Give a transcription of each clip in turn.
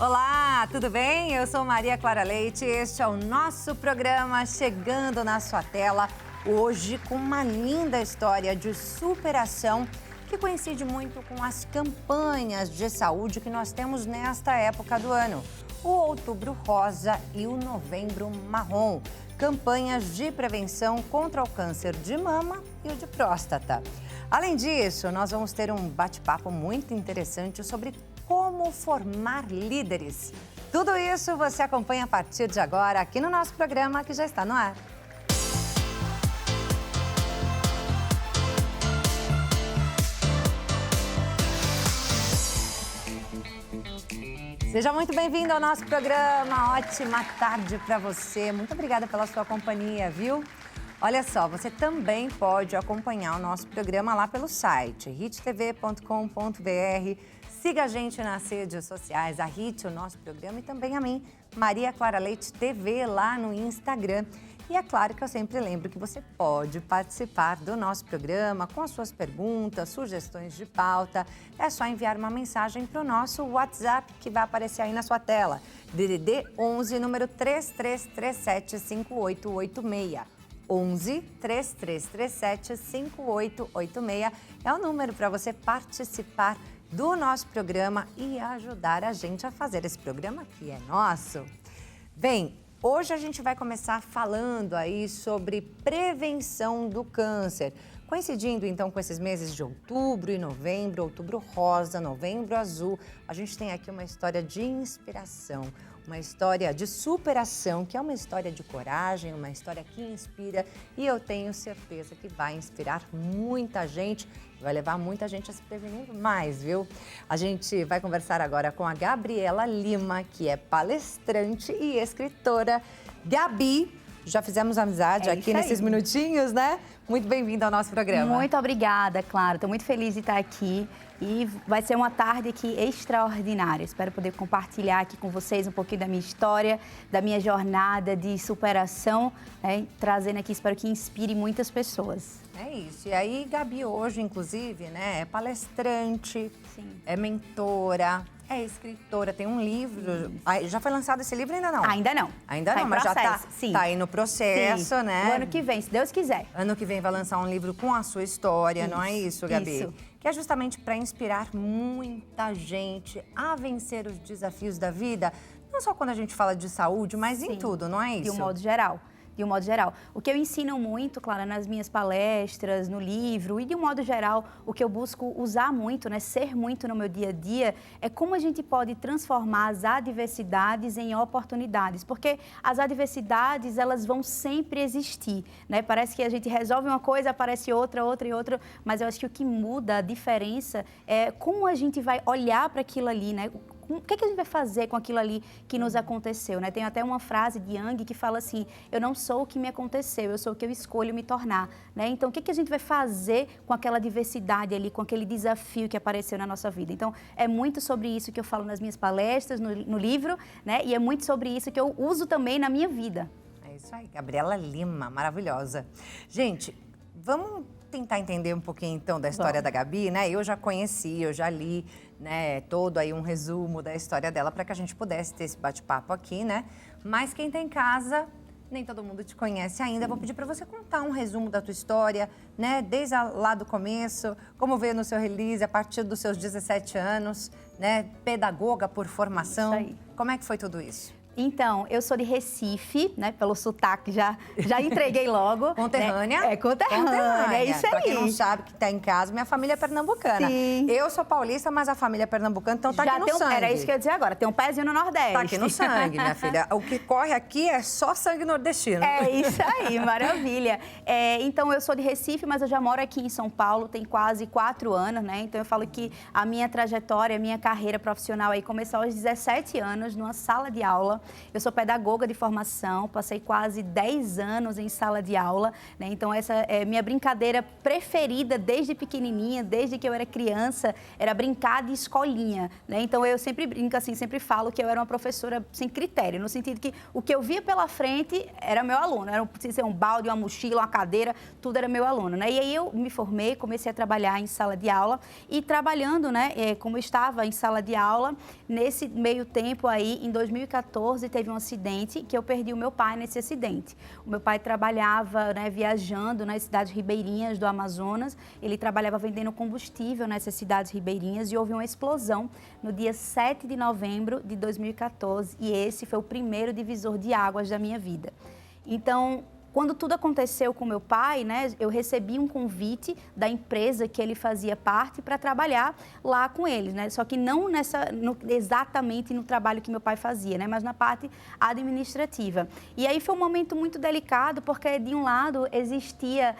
Olá, tudo bem? Eu sou Maria Clara Leite e este é o nosso programa chegando na sua tela. Hoje com uma linda história de superação que coincide muito com as campanhas de saúde que nós temos nesta época do ano. O Outubro Rosa e o Novembro Marrom. Campanhas de prevenção contra o câncer de mama e o de próstata. Além disso, nós vamos ter um bate-papo muito interessante sobre como formar líderes. Tudo isso você acompanha a partir de agora aqui no nosso programa que já está no ar. Seja muito bem-vindo ao nosso programa. Ótima tarde para você. Muito obrigada pela sua companhia, viu? Olha só, você também pode acompanhar o nosso programa lá pelo site hittv.com.br. Siga a gente nas redes sociais, a Hit, o nosso programa, e também a mim, Maria Clara Leite TV, lá no Instagram. E é claro que eu sempre lembro que você pode participar do nosso programa com as suas perguntas, sugestões de pauta. É só enviar uma mensagem para o nosso WhatsApp que vai aparecer aí na sua tela. DDD 11, número 33375886. 11 3337 5886 é o número para você participar do nosso programa e ajudar a gente a fazer esse programa que é nosso. Bem, hoje a gente vai começar falando aí sobre prevenção do câncer. Coincidindo então com esses meses de outubro e novembro, outubro rosa, novembro azul, a gente tem aqui uma história de inspiração, uma história de superação, que é uma história de coragem, uma história que inspira e eu tenho certeza que vai inspirar muita gente, vai levar muita gente a se prevenir mais, viu? A gente vai conversar agora com a Gabriela Lima, que é palestrante e escritora. Gabi, já fizemos amizade aqui nesses minutinhos, né? Muito bem-vinda ao nosso programa. Muito obrigada, claro. Estou muito feliz de estar aqui e vai ser uma tarde aqui extraordinária. Espero poder compartilhar aqui com vocês um pouquinho da minha história, da minha jornada de superação, né? Trazendo aqui, espero que inspire muitas pessoas. É isso. E aí, Gabi, hoje, inclusive, né, é palestrante, sim, é mentora, é escritora, tem um livro. Já foi lançado esse livro ainda não? Ainda não. Ainda não, mas processo, já tá aí no processo, sim, né? O ano que vem, se Deus quiser. Ano que vem vai lançar um livro com a sua história, não é isso, Gabi? Isso. Que é justamente para inspirar muita gente a vencer os desafios da vida, não só quando a gente fala de saúde, mas em tudo, não é isso? De um modo geral. De um modo geral. O que eu ensino muito, Clara, nas minhas palestras, no livro e de um modo geral, o que eu busco usar muito, né, ser muito no meu dia a dia, é como a gente pode transformar as adversidades em oportunidades, porque as adversidades, elas vão sempre existir, né? Parece que a gente resolve uma coisa, aparece outra, mas eu acho que o que muda, a diferença, é como a gente vai olhar para aquilo ali, né? O que a gente vai fazer com aquilo ali que nos aconteceu, né? Tem até uma frase de Jung que fala assim, eu não sou o que me aconteceu, eu sou o que eu escolho me tornar, né? Então, o que a gente vai fazer com aquela diversidade ali, com aquele desafio que apareceu na nossa vida? Então, é muito sobre isso que eu falo nas minhas palestras, no livro, né? E é muito sobre isso que eu uso também na minha vida. É isso aí, Gabriela Lima, maravilhosa. Gente, vamos tentar entender um pouquinho, então, da história da Gabi, né? Eu já conheci, eu já li, né, todo aí um resumo da história dela para que a gente pudesse ter esse bate-papo aqui, né? Mas quem tá em casa, nem todo mundo te conhece ainda. Vou pedir para você contar um resumo da tua história, né? Desde lá do começo, como veio no seu release, a partir dos seus 17 anos, né? Pedagoga por formação. Isso aí. Como é que foi tudo isso? Então, eu sou de Recife, né? Pelo sotaque, já entreguei logo. Conterrânea? Né? É conterrânea, é isso aí. Pra quem não sabe que tá em casa, minha família é pernambucana. Sim. Eu sou paulista, mas a família é pernambucana, então tá aqui no sangue. Era isso que eu ia dizer agora, tem um pezinho no Nordeste. Tá aqui no sangue, minha filha. O que corre aqui é só sangue nordestino. É isso aí, maravilha. Então, eu sou de Recife, mas eu já moro aqui em São Paulo, tem quase 4 anos, né? Então, eu falo que a minha trajetória, a minha carreira profissional aí começou aos 17 anos, numa sala de aula. Eu sou pedagoga de formação, passei quase 10 anos em sala de aula, né? Então essa é minha brincadeira preferida desde pequenininha, desde que eu era criança, era brincar de escolinha, né? Então eu sempre brinco assim, sempre falo que eu era uma professora sem critério, no sentido que o que eu via pela frente era meu aluno, precisa ser um balde, uma mochila, uma cadeira, tudo era meu aluno, né? E aí eu me formei, comecei a trabalhar em sala de aula e trabalhando, né, como eu estava em sala de aula, nesse meio tempo aí, em 2014, teve um acidente que eu perdi o meu pai nesse acidente. O meu pai trabalhava, né, viajando nas cidades ribeirinhas do Amazonas, ele trabalhava vendendo combustível nessas cidades ribeirinhas e houve uma explosão no dia 7 de novembro de 2014 e esse foi o primeiro divisor de águas da minha vida. Então, quando tudo aconteceu com meu pai, né, eu recebi um convite da empresa que ele fazia parte para trabalhar lá com eles, né? Só que não exatamente no trabalho que meu pai fazia, né, mas na parte administrativa. E aí foi um momento muito delicado, porque de um lado existia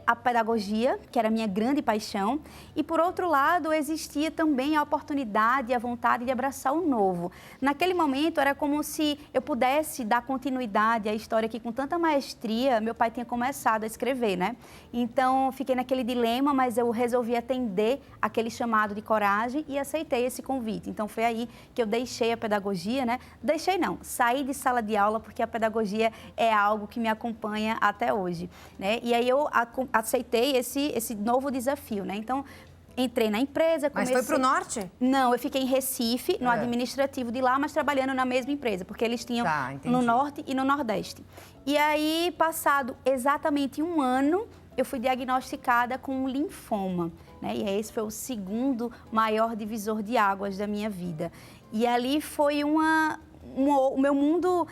a pedagogia, que era a minha grande paixão, e por outro lado existia também a oportunidade e a vontade de abraçar o novo. Naquele momento era como se eu pudesse dar continuidade à história que com tanta maestria, meu pai tinha começado a escrever, né? Então, fiquei naquele dilema, mas eu resolvi atender aquele chamado de coragem e aceitei esse convite. Então, foi aí que eu deixei a pedagogia, né? Deixei não, saí de sala de aula porque a pedagogia é algo que me acompanha até hoje, né? E aí eu aceitei esse novo desafio, né? Então, entrei na empresa, comecei... Mas foi para o norte? Não, eu fiquei em Recife, no administrativo de lá, mas trabalhando na mesma empresa, porque eles tinham no norte e no nordeste. E aí, passado exatamente um ano, eu fui diagnosticada com um linfoma, né? E esse foi o segundo maior divisor de águas da minha vida. E ali foi o meu mundo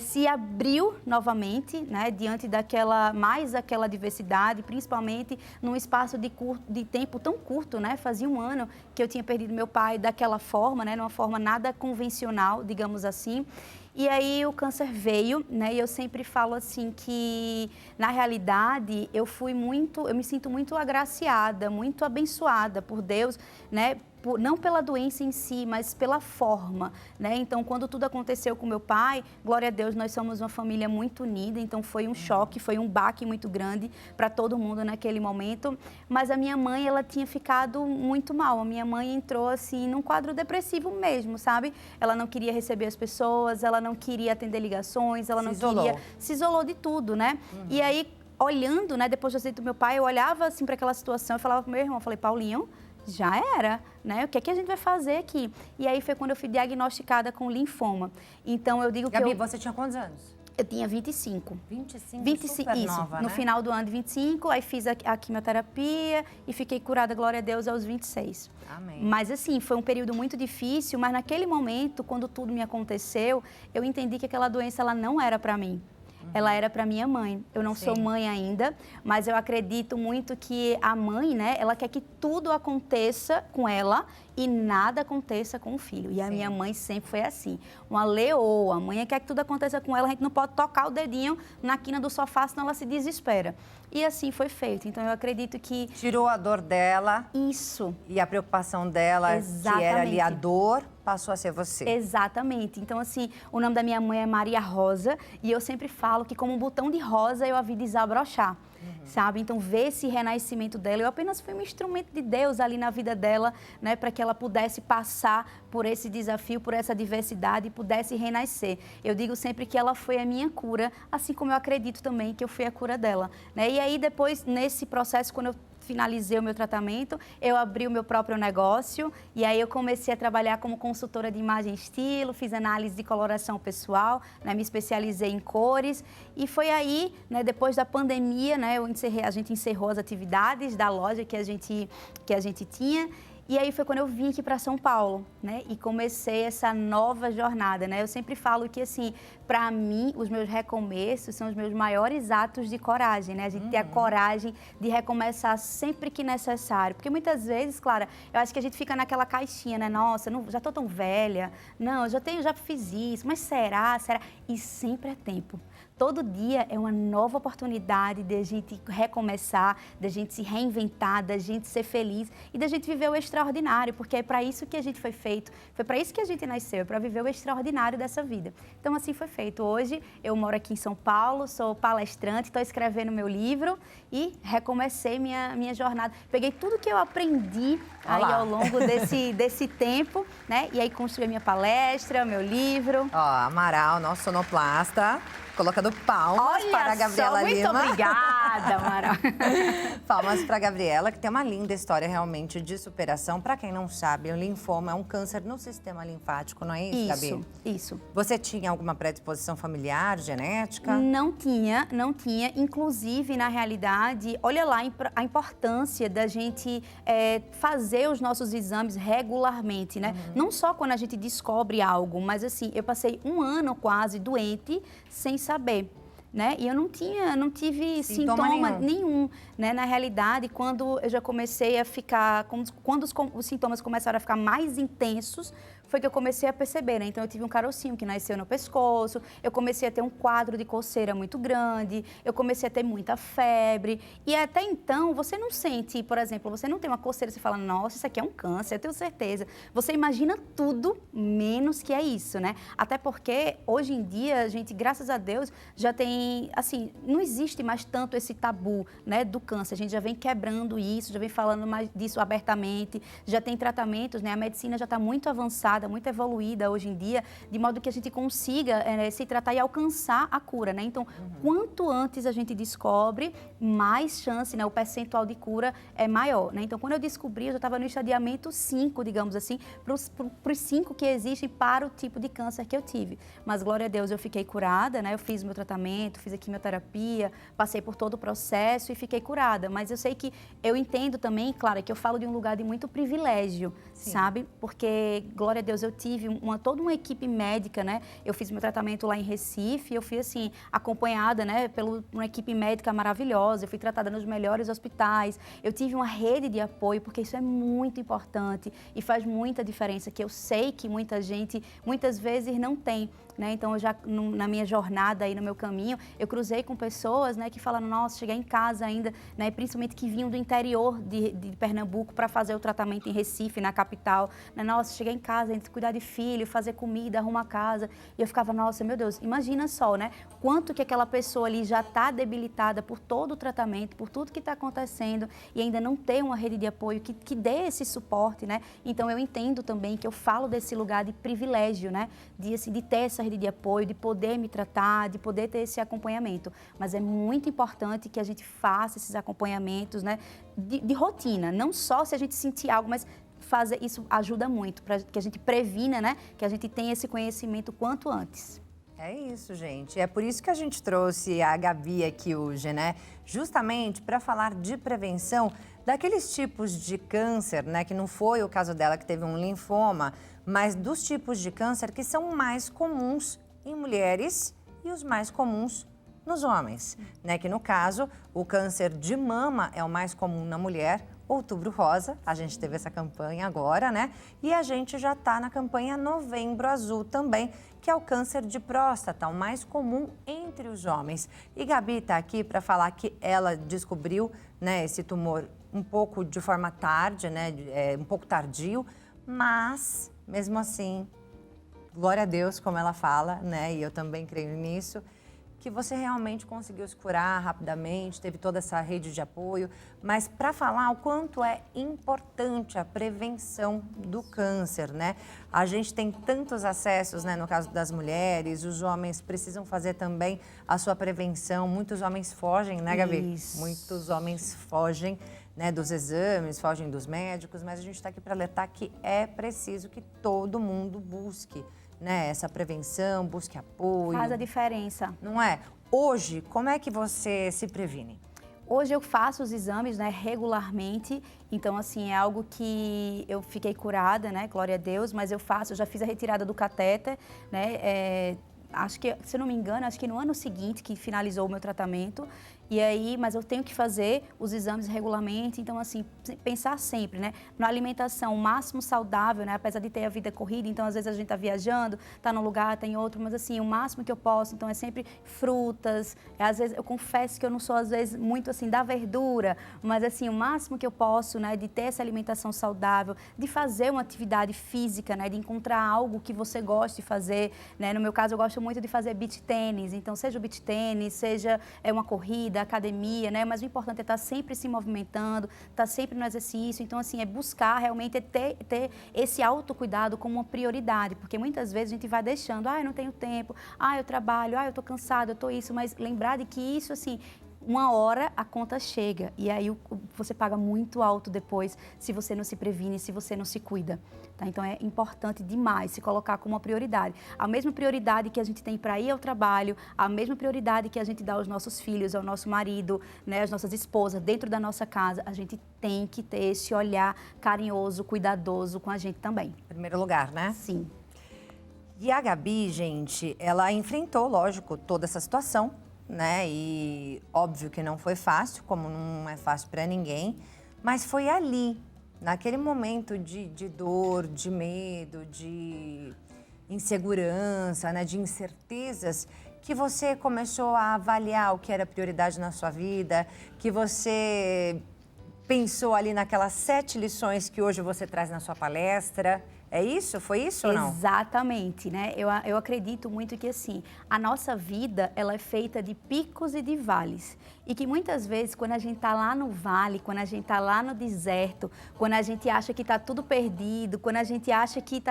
se abriu novamente, né, diante daquela diversidade, principalmente num espaço de tempo tão curto, né? Fazia um ano que eu tinha perdido meu pai daquela forma, né, numa forma nada convencional, digamos assim. E aí o câncer veio, né? E eu sempre falo assim que, na realidade, eu me sinto muito agraciada, muito abençoada por Deus, né? Não pela doença em si, mas pela forma, né? Então, quando tudo aconteceu com meu pai, glória a Deus, nós somos uma família muito unida, então foi um choque, foi um baque muito grande para todo mundo naquele momento. Mas a minha mãe, ela tinha ficado muito mal. A minha mãe entrou, assim, num quadro depressivo mesmo, sabe? Ela não queria receber as pessoas, ela não queria atender ligações, ela não queria... Se isolou de tudo, né? E aí, olhando, né, depois do acidente do meu pai, eu olhava, assim, para aquela situação, eu falava pro meu irmão, eu falei, Paulinho, já era, né? O que é que a gente vai fazer aqui? E aí foi quando eu fui diagnosticada com linfoma. Então, eu digo que Gabi, você tinha quantos anos? Eu tinha 25. 25, super isso, nova, no né? final do ano de 25, aí fiz a quimioterapia e fiquei curada, glória a Deus, aos 26. Amém. Mas assim, foi um período muito difícil, mas naquele momento, quando tudo me aconteceu, eu entendi que aquela doença, ela não era para mim. Ela era para minha mãe. Eu não sou mãe ainda, mas eu acredito muito que a mãe, né, ela quer que tudo aconteça com ela e nada aconteça com o filho. E a minha mãe sempre foi assim, uma leoa. A mãe quer que tudo aconteça com ela, a gente não pode tocar o dedinho na quina do sofá, senão ela se desespera. E assim foi feito. Então, eu acredito que... Tirou a dor dela. Isso. E a preocupação dela, que era ali a dor, passou a ser você. Exatamente. Então, assim, o nome da minha mãe é Maria Rosa e eu sempre falo que como um botão de rosa eu a vi desabrochar. Sabe? Então, ver esse renascimento dela, eu apenas fui um instrumento de Deus ali na vida dela, né? Para que ela pudesse passar por esse desafio, por essa diversidade e pudesse renascer. Eu digo sempre que ela foi a minha cura, assim como eu acredito também que eu fui a cura dela, né? E aí, depois, nesse processo, quando eu finalizei o meu tratamento, eu abri o meu próprio negócio e aí eu comecei a trabalhar como consultora de imagem e estilo, fiz análise de coloração pessoal, né, me especializei em cores e foi aí, né, depois da pandemia, né, a gente encerrou as atividades da loja que a gente tinha. E aí foi quando eu vim aqui para São Paulo, né? E comecei essa nova jornada, né? Eu sempre falo que, assim, para mim, os meus recomeços são os meus maiores atos de coragem, né? A gente ter a coragem de recomeçar sempre que necessário. Porque muitas vezes, Clara, eu acho que a gente fica naquela caixinha, né? Nossa, já tô tão velha. Não, eu já fiz isso. Mas será? E sempre é tempo. todo dia é uma nova oportunidade de a gente recomeçar, de a gente se reinventar, da gente ser feliz e da gente viver o extraordinário, porque é para isso que a gente foi feito, foi para isso que a gente nasceu, para viver o extraordinário dessa vida. Então, assim foi feito. Hoje, eu moro aqui em São Paulo, sou palestrante, estou escrevendo meu livro e recomecei minha jornada. Peguei tudo que eu aprendi aí ao longo desse tempo, né? E aí construí minha palestra, meu livro. Ó, Amaral, nosso sonoplasta, colocando palmas para a Gabriela Lima. Muito obrigada, Amaral. Palmas para a Gabriela, que tem uma linda história realmente de superação. Para quem não sabe, o linfoma é um câncer no sistema linfático, não é isso, Gabi? Isso. Você tinha alguma predisposição familiar, genética? Não tinha. Inclusive, na realidade, olha lá a importância da gente fazer os nossos exames regularmente, né? Não só quando a gente descobre algo, mas assim, eu passei um ano quase doente, sem saber, né? E eu não tive sintoma nenhum, né? Na realidade, quando eu já comecei a ficar, quando os sintomas começaram a ficar mais intensos, foi que eu comecei a perceber, né? Então, eu tive um carocinho que nasceu no pescoço, eu comecei a ter um quadro de coceira muito grande, eu comecei a ter muita febre. E até então, você não sente, por exemplo, você não tem uma coceira, você fala, nossa, isso aqui é um câncer, eu tenho certeza. Você imagina tudo, menos que é isso, né? Até porque, hoje em dia, a gente, graças a Deus, já tem, assim, não existe mais tanto esse tabu, né, do câncer. A gente já vem quebrando isso, já vem falando mais disso abertamente, já tem tratamentos, né? A medicina já está muito avançada, muito evoluída hoje em dia, de modo que a gente consiga se tratar e alcançar a cura, né? Então, quanto antes a gente descobre, mais chance, né? O percentual de cura é maior, né? Então, quando eu descobri, eu já estava no estadiamento 5, digamos assim, para os 5 que existem para o tipo de câncer que eu tive. Mas, glória a Deus, eu fiquei curada, né? Eu fiz meu tratamento, fiz a quimioterapia, passei por todo o processo e fiquei curada. Mas eu sei que, eu entendo também, claro, que eu falo de um lugar de muito privilégio, sabe? Porque, glória a Deus, eu tive toda uma equipe médica, né? Eu fiz meu tratamento lá em Recife, eu fui, assim, acompanhada, né, por uma equipe médica maravilhosa, eu fui tratada nos melhores hospitais, eu tive uma rede de apoio, porque isso é muito importante e faz muita diferença, que eu sei que muita gente, muitas vezes, não tem, né? Então, eu já, na minha jornada aí, no meu caminho, eu cruzei com pessoas, né, que falaram, nossa, cheguei em casa ainda, né, principalmente que vinham do interior de Pernambuco para fazer o tratamento em Recife, na capital, né? Nossa, cheguei em casa, a gente cuidar de filho, fazer comida, arrumar casa, e eu ficava, nossa, meu Deus, imagina só, né, quanto que aquela pessoa ali já está debilitada por todo o tratamento, por tudo que está acontecendo, e ainda não tem uma rede de apoio que dê esse suporte, né? Então, eu entendo também que eu falo desse lugar de privilégio, né, de ter essa rede de apoio, de poder me tratar, de poder ter esse acompanhamento. Mas é muito importante que a gente faça esses acompanhamentos, né, de rotina, não só se a gente sentir algo, mas fazer isso ajuda muito para que a gente previna, né, que a gente tenha esse conhecimento quanto antes. É isso, gente. É por isso que a gente trouxe a Gabi aqui hoje, né? Justamente para falar de prevenção daqueles tipos de câncer, né? Que não foi o caso dela, que teve um linfoma, mas dos tipos de câncer que são mais comuns em mulheres e os mais comuns nos homens, né? Que no caso, o câncer de mama é o mais comum na mulher. Outubro Rosa, a gente teve essa campanha agora, né? E a gente já está na campanha Novembro Azul também, que é o câncer de próstata, o mais comum entre os homens. E Gabi está aqui para falar que ela descobriu, né, esse tumor um pouco de forma tarde, né? Um pouco tardio, mas mesmo assim, glória a Deus, como ela fala, né? E eu também creio nisso, que você realmente conseguiu se curar rapidamente, teve toda essa rede de apoio, mas para falar o quanto é importante a prevenção do câncer, né? A gente tem tantos acessos, né, no caso das mulheres, os homens precisam fazer também a sua prevenção, muitos homens fogem, né, Gabi? Isso. Muitos homens fogem, né, dos exames, fogem dos médicos, mas a gente está aqui para alertar que é preciso que todo mundo busque, né, essa prevenção, busque apoio. Faz a diferença. Não é? Hoje, como é que você se previne? Hoje eu faço os exames, né, regularmente, então assim, é algo que eu fiquei curada, né, glória a Deus, mas eu já fiz a retirada do catéter, né, acho que, se eu não me engano, acho que no ano seguinte que finalizou o meu tratamento, E aí, mas eu tenho que fazer os exames regularmente, então assim, pensar sempre, né, na alimentação o máximo saudável, né, apesar de ter a vida corrida, então às vezes a gente tá viajando, tá num lugar, tá em outro, mas assim, o máximo que eu posso, então é sempre frutas, às vezes eu confesso que eu não sou às vezes muito assim da verdura, mas assim, o máximo que eu posso, né, de ter essa alimentação saudável, de fazer uma atividade física, né, de encontrar algo que você goste de fazer, né, no meu caso eu gosto muito de fazer beach tênis, então seja o beach tênis, seja uma corrida, academia, né? Mas o importante é estar sempre se movimentando, estar sempre no exercício. Então, assim, é buscar realmente ter esse autocuidado como uma prioridade, porque muitas vezes a gente vai deixando, eu não tenho tempo, eu trabalho, eu tô cansada, eu tô isso, mas lembrar de que isso, assim, uma hora a conta chega e aí você paga muito alto depois se você não se previne, se você não se cuida. Tá? Então é importante demais se colocar como uma prioridade. A mesma prioridade que a gente tem para ir ao trabalho, a mesma prioridade que a gente dá aos nossos filhos, ao nosso marido, né, às nossas esposas, dentro da nossa casa, a gente tem que ter esse olhar carinhoso, cuidadoso com a gente também. Primeiro lugar, né? Sim. E a Gabi, gente, ela enfrentou, lógico, toda essa situação, né? E óbvio que não foi fácil, como não é fácil para ninguém, mas foi ali, naquele momento de dor, de medo, de insegurança, né? De incertezas, que você começou a avaliar o que era prioridade na sua vida, que você pensou ali naquelas 7 lições que hoje você traz na sua palestra. É isso? Foi isso ou não? Exatamente, né? Eu acredito muito que, assim, a nossa vida, ela é feita de picos e de vales. E que muitas vezes, quando a gente está lá no vale, quando a gente está lá no deserto, quando a gente acha que está tudo perdido, quando a gente acha que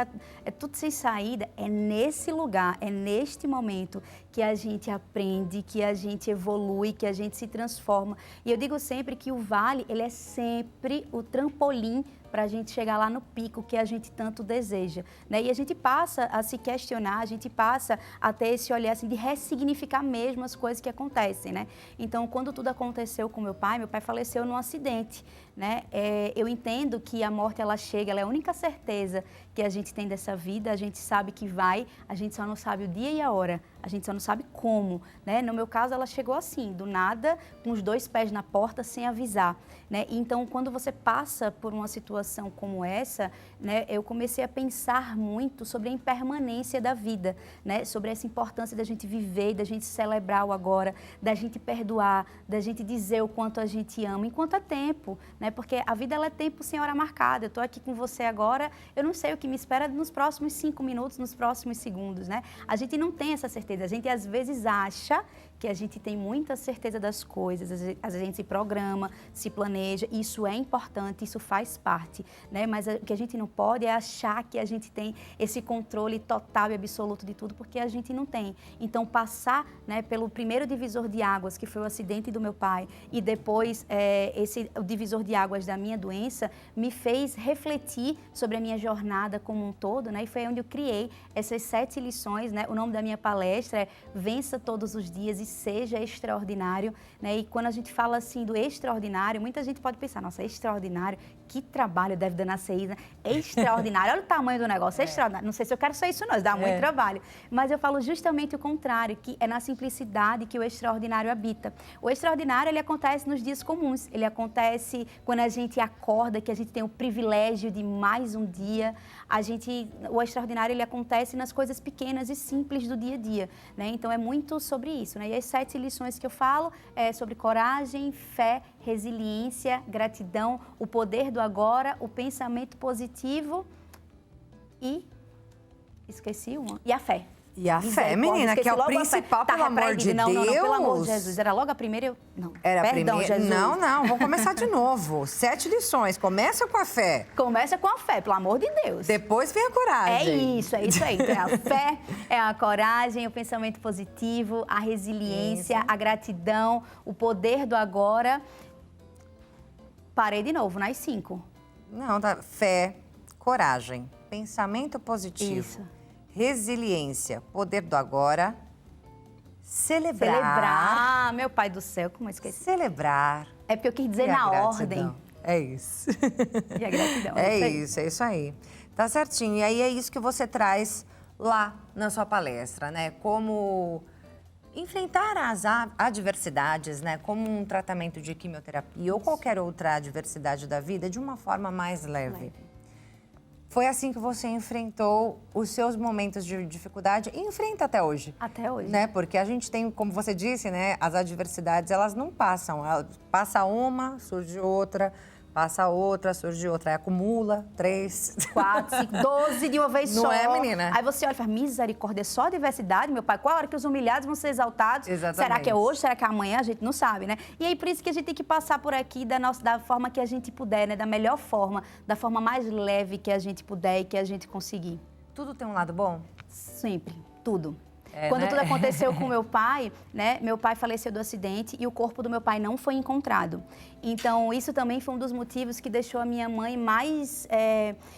é tudo sem saída, é nesse lugar, é neste momento que a gente aprende, que a gente evolui, que a gente se transforma. E eu digo sempre que o vale, ele é sempre o trampolim para a gente chegar lá no pico que a gente tanto deseja, né? E a gente passa a se questionar, a gente passa a ter esse olhar assim, de ressignificar mesmo as coisas que acontecem, né? Então, quando tudo aconteceu com meu pai faleceu num acidente, né? Eu entendo que a morte, ela chega, ela é a única certeza que a gente tem dessa vida, a gente sabe que vai, a gente só não sabe o dia e a hora, a gente só não sabe como, né? No meu caso, ela chegou assim, do nada, com os 2 pés na porta, sem avisar, né? Então, quando você passa por uma situação como essa, né, eu comecei a pensar muito sobre a impermanência da vida, né? Sobre essa importância da gente viver, da gente celebrar o agora, da gente perdoar, da gente dizer o quanto a gente ama, enquanto há tempo, né? Porque a vida, ela é tempo sem hora marcada. Eu estou aqui com você agora, eu não sei o que me espera nos próximos 5 minutos, nos próximos segundos, né? A gente não tem essa certeza. A gente, às vezes, acha que a gente tem muita certeza das coisas, às vezes a gente se programa, se planeja, isso é importante, isso faz parte, né? Mas o que a gente não pode é achar que a gente tem esse controle total e absoluto de tudo, porque a gente não tem. Então, passar, né, pelo primeiro divisor de águas, que foi o acidente do meu pai, e depois o divisor de águas da minha doença, me fez refletir sobre a minha jornada como um todo, né? E foi onde eu criei essas 7 lições, né? O nome da minha palestra é Vença Todos os Dias e Seja Extraordinário, né? E quando a gente fala assim do extraordinário, muita gente pode pensar, nossa, extraordinário, que trabalho deve dar na CI, né? Extraordinário, olha o tamanho do negócio, extraordinário. Não sei se eu quero só isso não, dá muito trabalho. Mas eu falo justamente o contrário, que é na simplicidade que o extraordinário habita. O extraordinário, ele acontece nos dias comuns, ele acontece quando a gente acorda, que a gente tem o privilégio de mais um dia. O extraordinário, ele acontece nas coisas pequenas e simples do dia a dia, né? Então, é muito sobre isso, né? E as 7 lições que eu falo é sobre coragem, fé, resiliência, gratidão, o poder do agora, o pensamento positivo e... esqueci uma. E a fé. E a fé, menina, que é o principal, pelo amor de Deus. Não, pelo amor de Jesus. Era logo a primeira? Não. Era a Perdão, primeira? Jesus. Não, vamos começar de novo. 7 lições. Começa com a fé. Começa com a fé, pelo amor de Deus. Depois vem a coragem. É isso aí. Então, é a fé, é a coragem, o pensamento positivo, a resiliência, a gratidão, o poder do agora. Parei de novo, nas 5. Não, tá. Fé, coragem, pensamento positivo. Isso. Resiliência, poder do agora, celebrar. Meu pai do céu, como eu esqueci? Celebrar. É porque eu quis dizer na ordem. É isso. E a gratidão. É isso aí. Tá certinho. E aí é isso que você traz lá na sua palestra, né? Como enfrentar as adversidades, né, como um tratamento de quimioterapia ou qualquer outra adversidade da vida de uma forma mais leve. Foi assim que você enfrentou os seus momentos de dificuldade e enfrenta até hoje. Até hoje. Né? Porque a gente tem, como você disse, né, as adversidades, elas não passam. Passa uma, surge outra, passa outra, surge outra. Aí acumula 3, 4, 5, 12 de uma vez só. Não é, menina? Aí você olha e fala, misericórdia, é só diversidade, meu pai? Qual a hora que os humilhados vão ser exaltados? Exatamente. Será que é hoje? Será que é amanhã? A gente não sabe, né? E aí, por isso que a gente tem que passar por aqui da forma que a gente puder, né? Da melhor forma, da forma mais leve que a gente puder e que a gente conseguir. Tudo tem um lado bom? Sempre, tudo. É, Quando né? tudo aconteceu com meu pai, né? Meu pai faleceu do acidente e o corpo do meu pai não foi encontrado. Então, isso também foi um dos motivos que deixou a minha mãe mais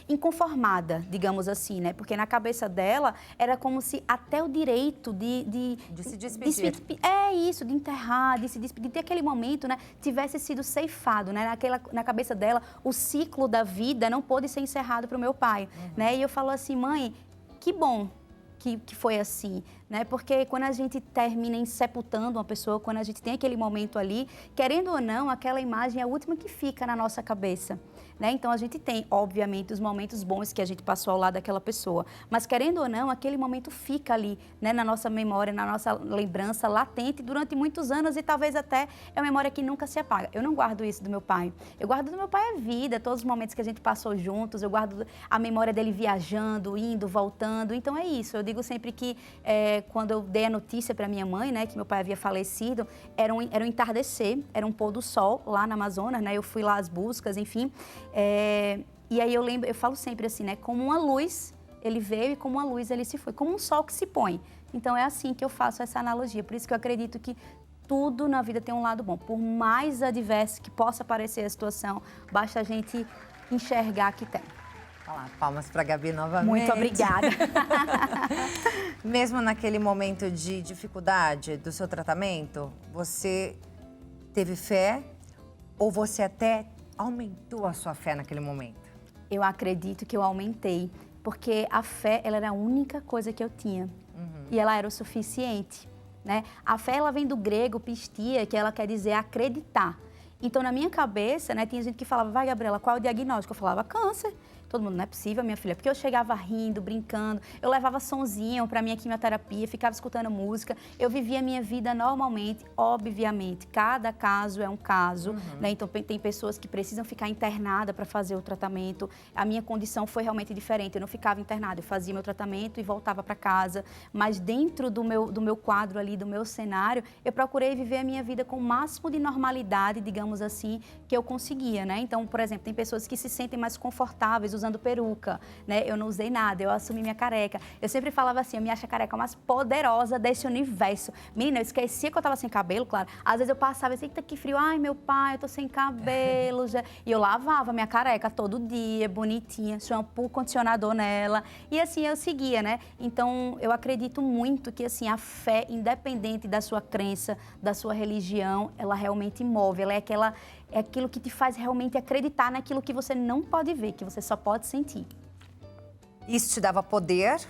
inconformada, digamos assim, né? Porque na cabeça dela era como se até o direito de se despedir. De enterrar, de se despedir, de aquele momento, né? Tivesse sido ceifado, né? Na cabeça dela, o ciclo da vida não pôde ser encerrado para o meu pai, né? E eu falo assim, mãe, que bom que foi assim, né? Porque quando a gente termina sepultando uma pessoa, quando a gente tem aquele momento ali, querendo ou não, aquela imagem é a última que fica na nossa cabeça, né? Então a gente tem, obviamente, os momentos bons que a gente passou ao lado daquela pessoa, mas querendo ou não, aquele momento fica ali, né? Na nossa memória, na nossa lembrança latente durante muitos anos e talvez até é uma memória que nunca se apaga. Eu não guardo isso do meu pai. Eu guardo do meu pai a vida, todos os momentos que a gente passou juntos, eu guardo a memória dele viajando, indo, voltando. Então é isso. Eu digo sempre que quando eu dei a notícia para minha mãe, né, que meu pai havia falecido, era um entardecer, era um pôr do sol lá na Amazonas, né? Eu fui lá às buscas, enfim. E aí eu falo sempre assim, né? Como uma luz ele veio e como uma luz ele se foi, como um sol que se põe. Então é assim que eu faço essa analogia. Por isso que eu acredito que tudo na vida tem um lado bom. Por mais adverso que possa parecer a situação, basta a gente enxergar que tem. Olha lá, palmas para a Gabi novamente. Muito obrigada. Mesmo naquele momento de dificuldade do seu tratamento, você teve fé ou você até aumentou a sua fé naquele momento? Eu acredito que eu aumentei, porque a fé ela era a única coisa que eu tinha e ela era o suficiente, né? A fé ela vem do grego pistia, que ela quer dizer acreditar. Então na minha cabeça, né, tinha gente que falava, vai Gabriela, qual é o diagnóstico? Eu falava câncer. Todo mundo, não é possível, minha filha, porque eu chegava rindo, brincando, eu levava sonzinho para minha quimioterapia, ficava escutando música, eu vivia a minha vida normalmente, obviamente, cada caso é um caso, né? Então tem pessoas que precisam ficar internadas para fazer o tratamento, a minha condição foi realmente diferente, eu não ficava internada, eu fazia meu tratamento e voltava para casa, mas dentro do meu quadro ali, do meu cenário, eu procurei viver a minha vida com o máximo de normalidade, digamos assim, que eu conseguia, né? Então, por exemplo, tem pessoas que se sentem mais confortáveis usando peruca, né? Eu não usei nada, eu assumi minha careca. Eu sempre falava assim, eu me acho a careca mais poderosa desse universo. Menina, eu esquecia que eu tava sem cabelo, claro. Às vezes eu passava assim, eita, que frio. Ai, meu pai, eu tô sem cabelo. Já. E eu lavava minha careca todo dia, bonitinha, shampoo, condicionador nela. E assim, eu seguia, né? Então, eu acredito muito que, assim, a fé, independente da sua crença, da sua religião, ela realmente move. Ela é aquilo que te faz realmente acreditar naquilo que você não pode ver, que você só pode sentir. Isso te dava poder?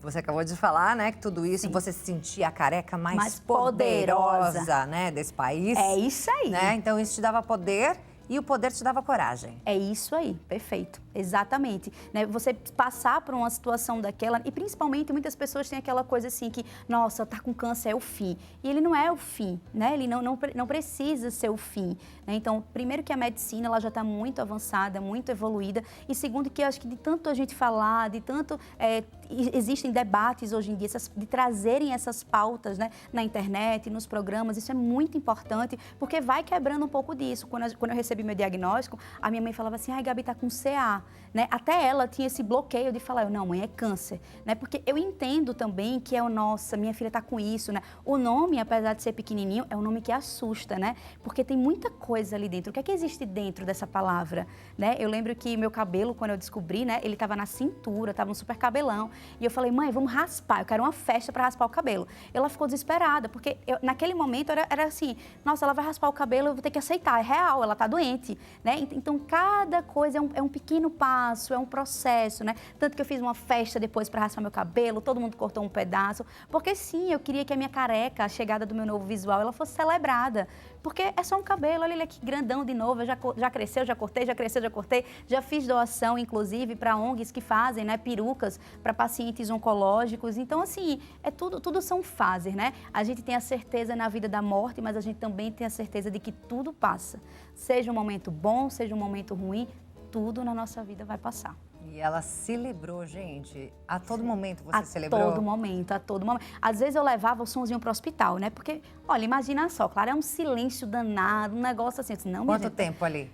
Você acabou de falar, né, que tudo isso, sim, você se sentia a careca mais poderosa, né, desse país. É isso aí. Né? Então isso te dava poder e o poder te dava coragem. É isso aí, perfeito. Exatamente. Né? Você passar por uma situação daquela, e principalmente muitas pessoas têm aquela coisa assim que, nossa, tá com câncer é o fim. E ele não é o fim, né? Ele não precisa ser o fim. Né? Então, primeiro que a medicina ela já está muito avançada, muito evoluída. E segundo que eu acho que de tanto a gente falar, de tanto... existem debates hoje em dia de trazerem essas pautas, né, na internet, nos programas. Isso é muito importante, porque vai quebrando um pouco disso. Quando eu recebi meu diagnóstico, a minha mãe falava assim, ai, Gabi, tá com CA. Né? Até ela tinha esse bloqueio de falar, não, mãe, é câncer. Né? Porque eu entendo também que nossa, minha filha tá com isso. Né? O nome, apesar de ser pequenininho, é um nome que assusta, né? Porque tem muita coisa ali dentro. O que é que existe dentro dessa palavra? Né? Eu lembro que meu cabelo, quando eu descobri, né, ele tava na cintura, tava um super cabelão. E eu falei, mãe, vamos raspar, eu quero uma festa para raspar o cabelo. Ela ficou desesperada, porque naquele momento era assim, nossa, ela vai raspar o cabelo, eu vou ter que aceitar, é real, ela tá doente. paciente, né? Então, cada coisa é um pequeno passo, é um processo, né? Tanto que eu fiz uma festa depois para raspar meu cabelo, todo mundo cortou um pedaço, porque sim, eu queria que a minha careca, a chegada do meu novo visual, ela fosse celebrada. Porque é só um cabelo, olha ele aqui grandão de novo, já cresceu, já cortei, já cresceu, já cortei. Já fiz doação, inclusive, para ONGs que fazem, né, perucas para pacientes oncológicos. Então, assim, tudo são fases, né? A gente tem a certeza na vida da morte, mas a gente também tem a certeza de que tudo passa. Seja um momento bom, seja um momento ruim, tudo na nossa vida vai passar. E ela celebrou, gente. A todo momento você celebrou? A todo momento, a todo momento. Às vezes eu levava o sonzinho para o hospital, né? Porque, olha, imagina só, claro, é um silêncio danado, um negócio assim. Não, quanto tempo ali?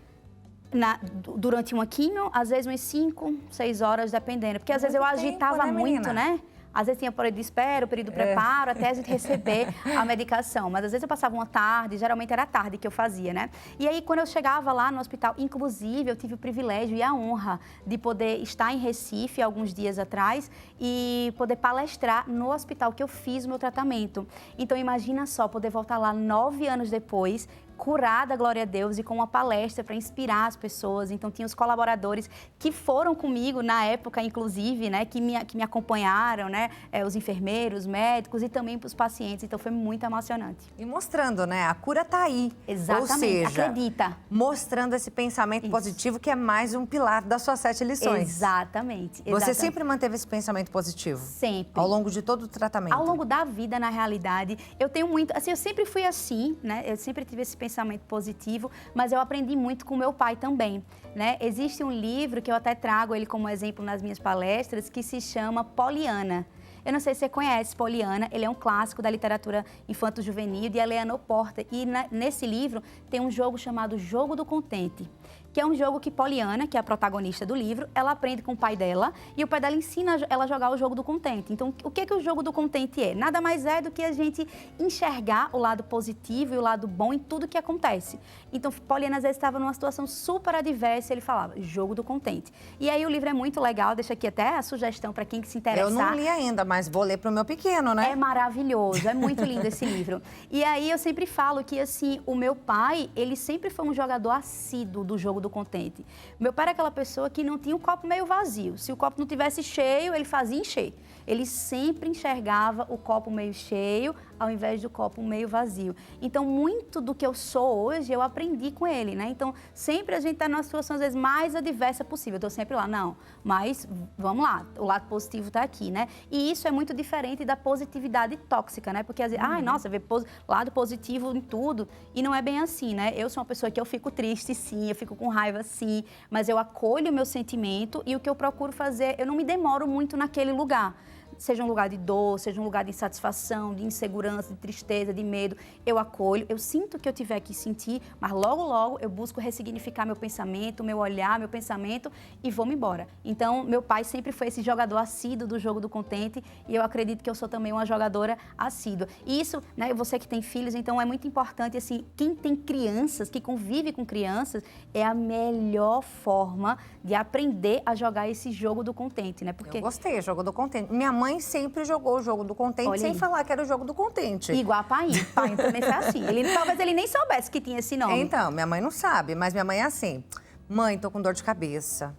Durante uma quimio, às vezes umas 5, 6 horas, dependendo. Porque às vezes eu agitava muito, né? Às vezes tinha período de espera, período de preparo, até a gente receber a medicação. Mas às vezes eu passava uma tarde, geralmente era tarde que eu fazia, né? E aí, quando eu chegava lá no hospital, inclusive, eu tive o privilégio e a honra de poder estar em Recife alguns dias atrás e poder palestrar no hospital que eu fiz o meu tratamento. Então, imagina só, poder voltar lá 9 anos depois, curada, glória a Deus, e com uma palestra para inspirar as pessoas. Então, tinha os colaboradores que foram comigo na época, inclusive, né, que me acompanharam, né, os enfermeiros, médicos e também para os pacientes. Então, foi muito emocionante. E mostrando, né, a cura tá aí. Exatamente, ou seja, acredita. Mostrando esse pensamento positivo, que é mais um pilar das suas 7 lições. Exatamente. Você sempre manteve esse pensamento positivo? Sempre. Ao longo de todo o tratamento? Ao longo da vida, na realidade, eu tenho muito... Assim, eu sempre fui assim, né? Eu sempre tive esse pensamento positivo, mas eu aprendi muito com meu pai também, né? Existe um livro que eu até trago ele como exemplo nas minhas palestras, que se chama Poliana. Eu não sei se você conhece Poliana, ele é um clássico da literatura infanto-juvenil de Eleanor Porter. E nesse livro tem um jogo chamado Jogo do Contente, que é um jogo que Poliana, que é a protagonista do livro, ela aprende com o pai dela e o pai dela ensina ela a jogar o jogo do contente. Então, o que o jogo do contente é? Nada mais é do que a gente enxergar o lado positivo e o lado bom em tudo que acontece. Então, Poliana às vezes estava numa situação super adversa e ele falava, jogo do contente. E aí o livro é muito legal, deixa aqui até a sugestão para quem que se interessar. Eu não li ainda, mas vou ler para o meu pequeno, né? É maravilhoso, é muito lindo esse livro. E aí eu sempre falo que, assim, o meu pai, ele sempre foi um jogador assíduo do jogo do contente. Meu pai era aquela pessoa que não tinha um copo meio vazio. Se o copo não tivesse cheio, ele fazia encher. Ele sempre enxergava o copo meio cheio ao invés do copo meio vazio. Então, muito do que eu sou hoje, eu aprendi com ele, né? Então, sempre a gente está numa situação, às vezes, mais adversa possível. Eu estou sempre lá, não, mas vamos lá, o lado positivo está aqui, né? E isso é muito diferente da positividade tóxica, né? Porque, às vezes, ai, nossa, vê lado positivo em tudo. E não é bem assim, né? Eu sou uma pessoa que eu fico triste, sim, eu fico com raiva, sim, mas eu acolho o meu sentimento e o que eu procuro fazer, eu não me demoro muito naquele lugar. Seja um lugar de dor, seja um lugar de insatisfação, de insegurança, de tristeza, de medo, eu acolho, eu sinto o que eu tiver que sentir, mas logo, logo eu busco ressignificar meu pensamento, meu olhar, meu pensamento e vou-me embora. Então, meu pai sempre foi esse jogador assíduo do jogo do contente e eu acredito que eu sou também uma jogadora assídua. E isso, né, você que tem filhos, então é muito importante, assim, quem tem crianças, que convive com crianças, é a melhor forma de aprender a jogar esse jogo do contente, né? Porque eu gostei, jogo do contente. Minha mãe sempre jogou o jogo do contente. Olha sem aí. Falar que era o jogo do contente. Igual a Painho. Painho também foi assim. Talvez ele nem soubesse que tinha esse nome. Então, minha mãe não sabe, mas minha mãe é assim. Mãe, tô com dor de cabeça.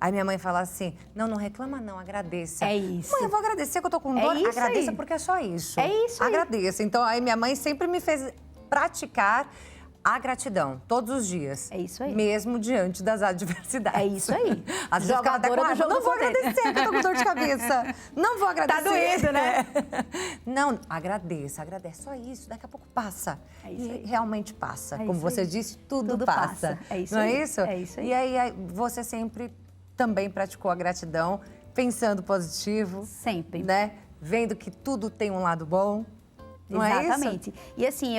Aí minha mãe fala assim, não reclama não, agradeça. É isso. Mãe, eu vou agradecer que eu tô com dor, agradeça aí. Porque é só isso. É isso aí. Agradeça. Então, aí minha mãe sempre me fez praticar a gratidão, todos os dias. É isso aí. Mesmo diante das adversidades. É isso aí. Às vezes ficava até com raiva. Não vou agradecer que eu tô com dor de cabeça. Não vou agradecer. Tá doendo, né? Não, agradeça. Só isso, daqui a pouco passa. É isso aí. E realmente passa. Como isso você aí. disse, tudo passa. É isso Não aí. é isso? É isso aí. E aí, você sempre também praticou a gratidão, pensando positivo. Sempre. Né? Vendo que tudo tem um lado bom. Não Exatamente. É isso? E assim,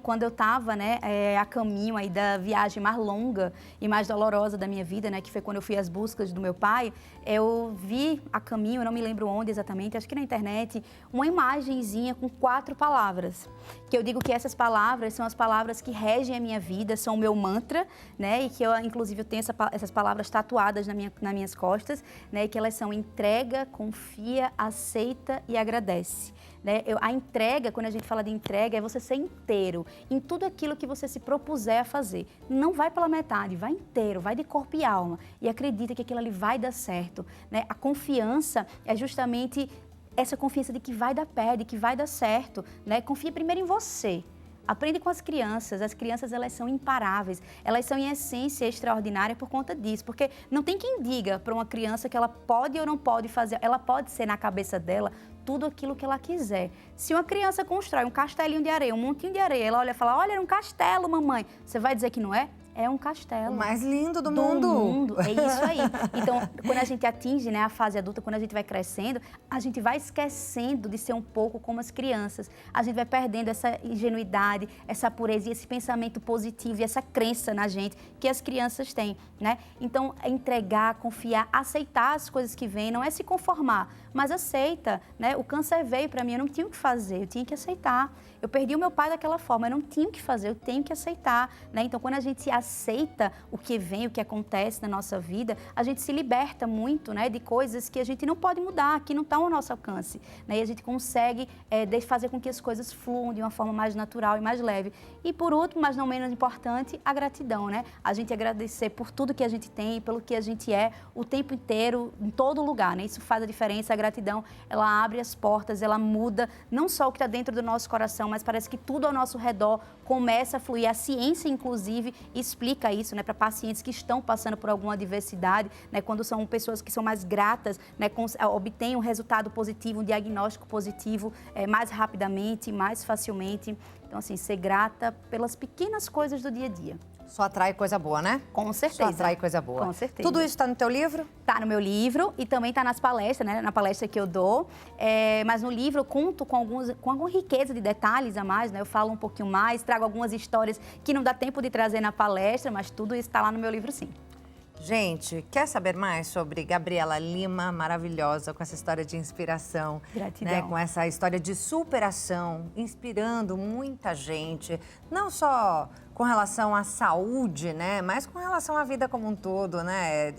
quando eu estava, né, a caminho aí da viagem mais longa e mais dolorosa da minha vida, né, que foi quando eu fui às buscas do meu pai, eu vi a caminho, eu não me lembro onde exatamente, acho que na internet, uma imagenzinha com 4 palavras. Que eu digo que essas palavras são as palavras que regem a minha vida, são o meu mantra, né, e que eu, inclusive, eu tenho essas palavras tatuadas nas minhas costas, né, e que elas são entrega, confia, aceita e agradece. né? A entrega, quando a gente fala de entrega, é você ser inteiro em tudo aquilo que você se propuser a fazer. Não vai pela metade, vai inteiro, vai de corpo e alma. E acredita que aquilo ali vai dar certo, né? A confiança é justamente essa confiança de que vai dar pé, de que vai dar certo, né? Confia primeiro em você. Aprende com as crianças elas são imparáveis, elas são em essência extraordinárias por conta disso, porque não tem quem diga para uma criança que ela pode ou não pode fazer, ela pode ser na cabeça dela tudo aquilo que ela quiser. Se uma criança constrói um castelinho de areia, um montinho de areia, ela olha e fala, olha, era um castelo, mamãe, você vai dizer que não é? É um castelo. O mais lindo do mundo. É isso aí. Então, quando a gente atinge, né, a fase adulta, quando a gente vai crescendo, a gente vai esquecendo de ser um pouco como as crianças. A gente vai perdendo essa ingenuidade, essa pureza e esse pensamento positivo e essa crença na gente que as crianças têm, né? Então, entregar, confiar, aceitar as coisas que vêm, não é se conformar, mas aceita, né? O câncer veio para mim, eu não tinha o que fazer, eu tinha que aceitar. Eu perdi o meu pai daquela forma, eu não tinha o que fazer, eu tenho que aceitar, né? Então, quando a gente aceita o que vem, o que acontece na nossa vida, a gente se liberta muito, né, de coisas que a gente não pode mudar, que não estão ao nosso alcance, né? E a gente consegue fazer com que as coisas fluam de uma forma mais natural e mais leve. E por último, mas não menos importante, a gratidão, né? A gente agradecer por tudo que a gente tem, pelo que a gente é, o tempo inteiro, em todo lugar, né? Isso faz a diferença, a gratidão, ela abre as portas, ela muda não só o que está dentro do nosso coração, mas parece que tudo ao nosso redor começa a fluir. A ciência, inclusive, explica isso, né, para pacientes que estão passando por alguma adversidade, né, quando são pessoas que são mais gratas, né, obtêm um resultado positivo, um diagnóstico positivo mais rapidamente, mais facilmente. Então, assim, ser grata pelas pequenas coisas do dia a dia. Só atrai coisa boa, né? Com certeza. Só atrai coisa boa. Com certeza. Tudo isso está no teu livro? Está no meu livro e também está nas palestras, né? Na palestra que eu dou. Mas no livro eu conto com alguma riqueza de detalhes a mais, né? Eu falo um pouquinho mais, trago algumas histórias que não dá tempo de trazer na palestra, mas tudo isso está lá no meu livro, sim. Gente, quer saber mais sobre Gabriela Lima, maravilhosa, com essa história de inspiração? Gratidão. Né? Com essa história de superação, inspirando muita gente, não só com relação à saúde, né? Mas com relação à vida como um todo, né?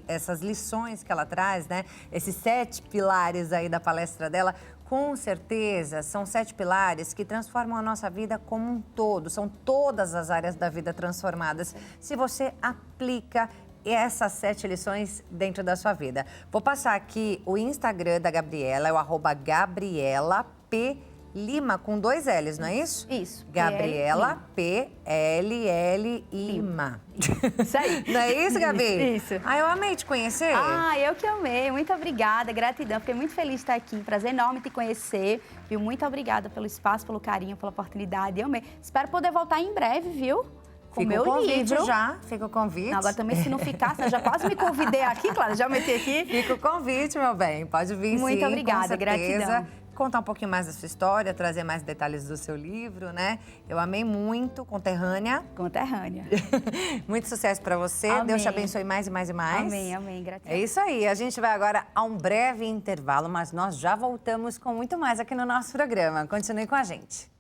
Essas lições que ela traz, né? Esses 7 pilares aí da palestra dela, com certeza, são 7 pilares que transformam a nossa vida como um todo. São todas as áreas da vida transformadas. Se você aplica essas 7 lições dentro da sua vida. Vou passar aqui o Instagram da Gabriela, é o @GabrielaPLima, com 2 L's, não é isso? Isso. Gabriela P-L-L-I-M-A. Isso aí. Não é isso, Gabi? Isso. Eu amei te conhecer. Eu que amei. Muito obrigada, gratidão. Fiquei muito feliz de estar aqui. Prazer enorme te conhecer. Viu? Muito obrigada pelo espaço, pelo carinho, pela oportunidade. Eu amei. Espero poder voltar em breve, viu? Com o meu livro. Fica o convite. Não, agora também, se não ficar, eu já quase me convidei aqui, claro, já meti aqui. Fica o convite, meu bem. Pode vir, Muito sim, obrigada, com certeza. gratidão. Contar um pouquinho mais da sua história, trazer mais detalhes do seu livro, né? Eu amei muito, Conterrânea. Conterrânea. Muito sucesso para você. Amém. Deus te abençoe mais e mais e mais. Amém, amém, gratidão. É isso aí. A gente vai agora a um breve intervalo, mas nós já voltamos com muito mais aqui no nosso programa. Continue com a gente.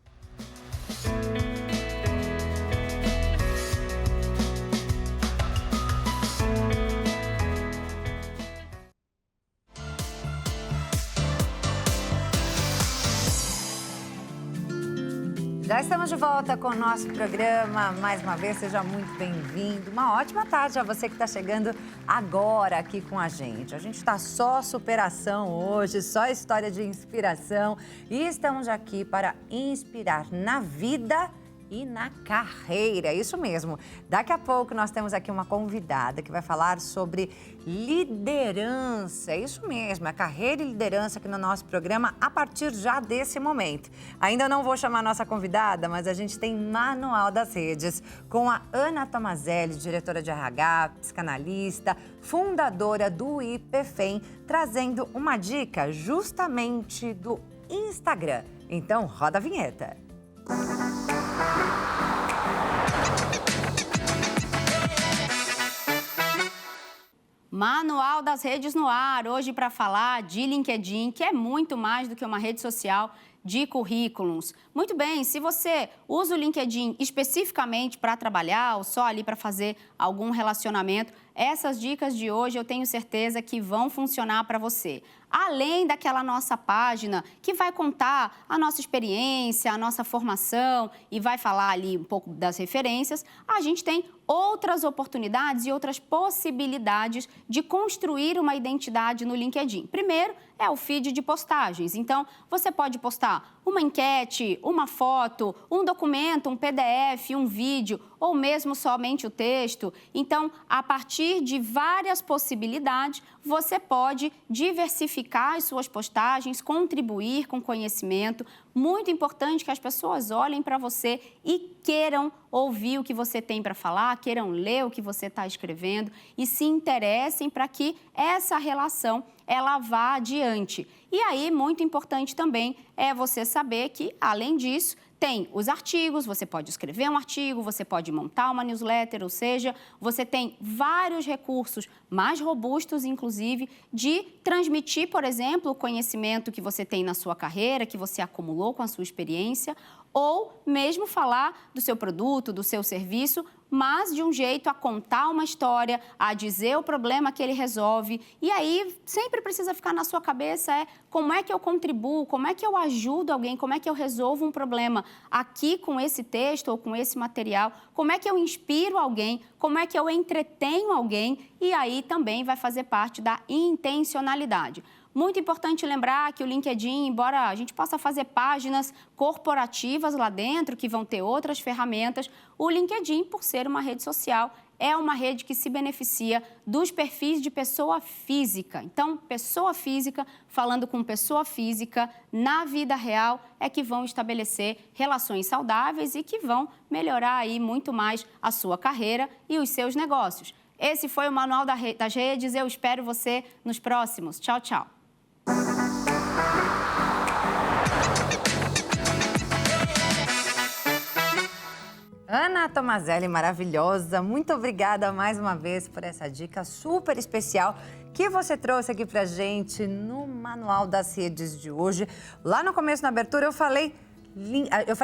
Já estamos de volta com o nosso programa. Mais uma vez, seja muito bem-vindo. Uma ótima tarde a você que está chegando agora aqui com a gente. A gente está só superação hoje, só história de inspiração. E estamos aqui para inspirar na vida e na carreira, isso mesmo. Daqui a pouco nós temos aqui uma convidada que vai falar sobre liderança, é isso mesmo, a carreira e liderança aqui no nosso programa a partir já desse momento. Ainda não vou chamar a nossa convidada, mas a gente tem Manual das Redes com a Ana Tomazelli, diretora de RH, psicanalista, fundadora do IPFEM, trazendo uma dica justamente do Instagram. Então, roda a vinheta. Manual das Redes no ar, hoje para falar de LinkedIn, que é muito mais do que uma rede social, de currículos. Muito bem, se você usa o LinkedIn especificamente para trabalhar ou só ali para fazer algum relacionamento, essas dicas de hoje eu tenho certeza que vão funcionar para você. Além daquela nossa página que vai contar a nossa experiência, a nossa formação e vai falar ali um pouco das referências, a gente tem outras oportunidades e outras possibilidades de construir uma identidade no LinkedIn. Primeiro é o feed de postagens. Então, você pode postar uma enquete, uma foto, um documento, um PDF, um vídeo ou mesmo somente o texto. Então, a partir de várias possibilidades, você pode diversificar as suas postagens, contribuir com conhecimento. Muito importante que as pessoas olhem para você e queiram ouvir o que você tem para falar, queiram ler o que você está escrevendo e se interessem para que essa relação ela vá adiante. E aí, muito importante também é você saber que, além disso, tem os artigos, você pode escrever um artigo, você pode montar uma newsletter, ou seja, você tem vários recursos mais robustos, inclusive, de transmitir, por exemplo, o conhecimento que você tem na sua carreira, que você acumulou com a sua experiência, ou mesmo falar do seu produto, do seu serviço, mas de um jeito a contar uma história, a dizer o problema que ele resolve. E aí, sempre precisa ficar na sua cabeça como é que eu contribuo, como é que eu ajudo alguém, como é que eu resolvo um problema aqui com esse texto ou com esse material, como é que eu inspiro alguém, como é que eu entretenho alguém, e aí também vai fazer parte da intencionalidade. Muito importante lembrar que o LinkedIn, embora a gente possa fazer páginas corporativas lá dentro, que vão ter outras ferramentas, o LinkedIn, por ser uma rede social, é uma rede que se beneficia dos perfis de pessoa física. Então, pessoa física, falando com pessoa física, na vida real, é que vão estabelecer relações saudáveis e que vão melhorar aí muito mais a sua carreira e os seus negócios. Esse foi o Manual das Redes. Eu espero você nos próximos. Tchau, tchau. Ana Tomazelli, maravilhosa, muito obrigada mais uma vez por essa dica super especial que você trouxe aqui pra gente no Manual das Redes de hoje. Lá no começo, na abertura, eu falei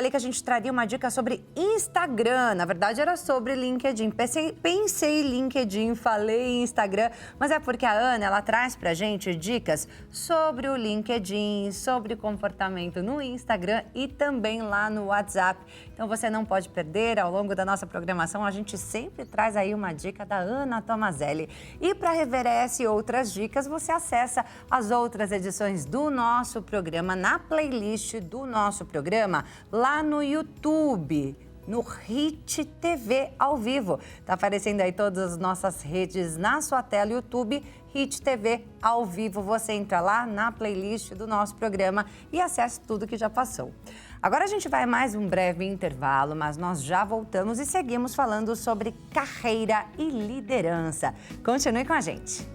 que a gente traria uma dica sobre Instagram. Na verdade, era sobre LinkedIn. Pensei LinkedIn, falei Instagram, mas é porque a Ana, ela traz pra gente dicas sobre o LinkedIn, sobre comportamento no Instagram e também lá no WhatsApp. Então, você não pode perder. Ao longo da nossa programação, a gente sempre traz aí uma dica da Ana Tomazelli. E para rever essa e outras dicas, você acessa as outras edições do nosso programa na playlist do nosso programa lá no YouTube, no Hit TV ao vivo. Tá aparecendo aí todas as nossas redes na sua tela, YouTube, Hit TV ao vivo. Você entra lá na playlist do nosso programa e acessa tudo que já passou. Agora a gente vai mais um breve intervalo, mas nós já voltamos e seguimos falando sobre carreira e liderança. Continue com a gente.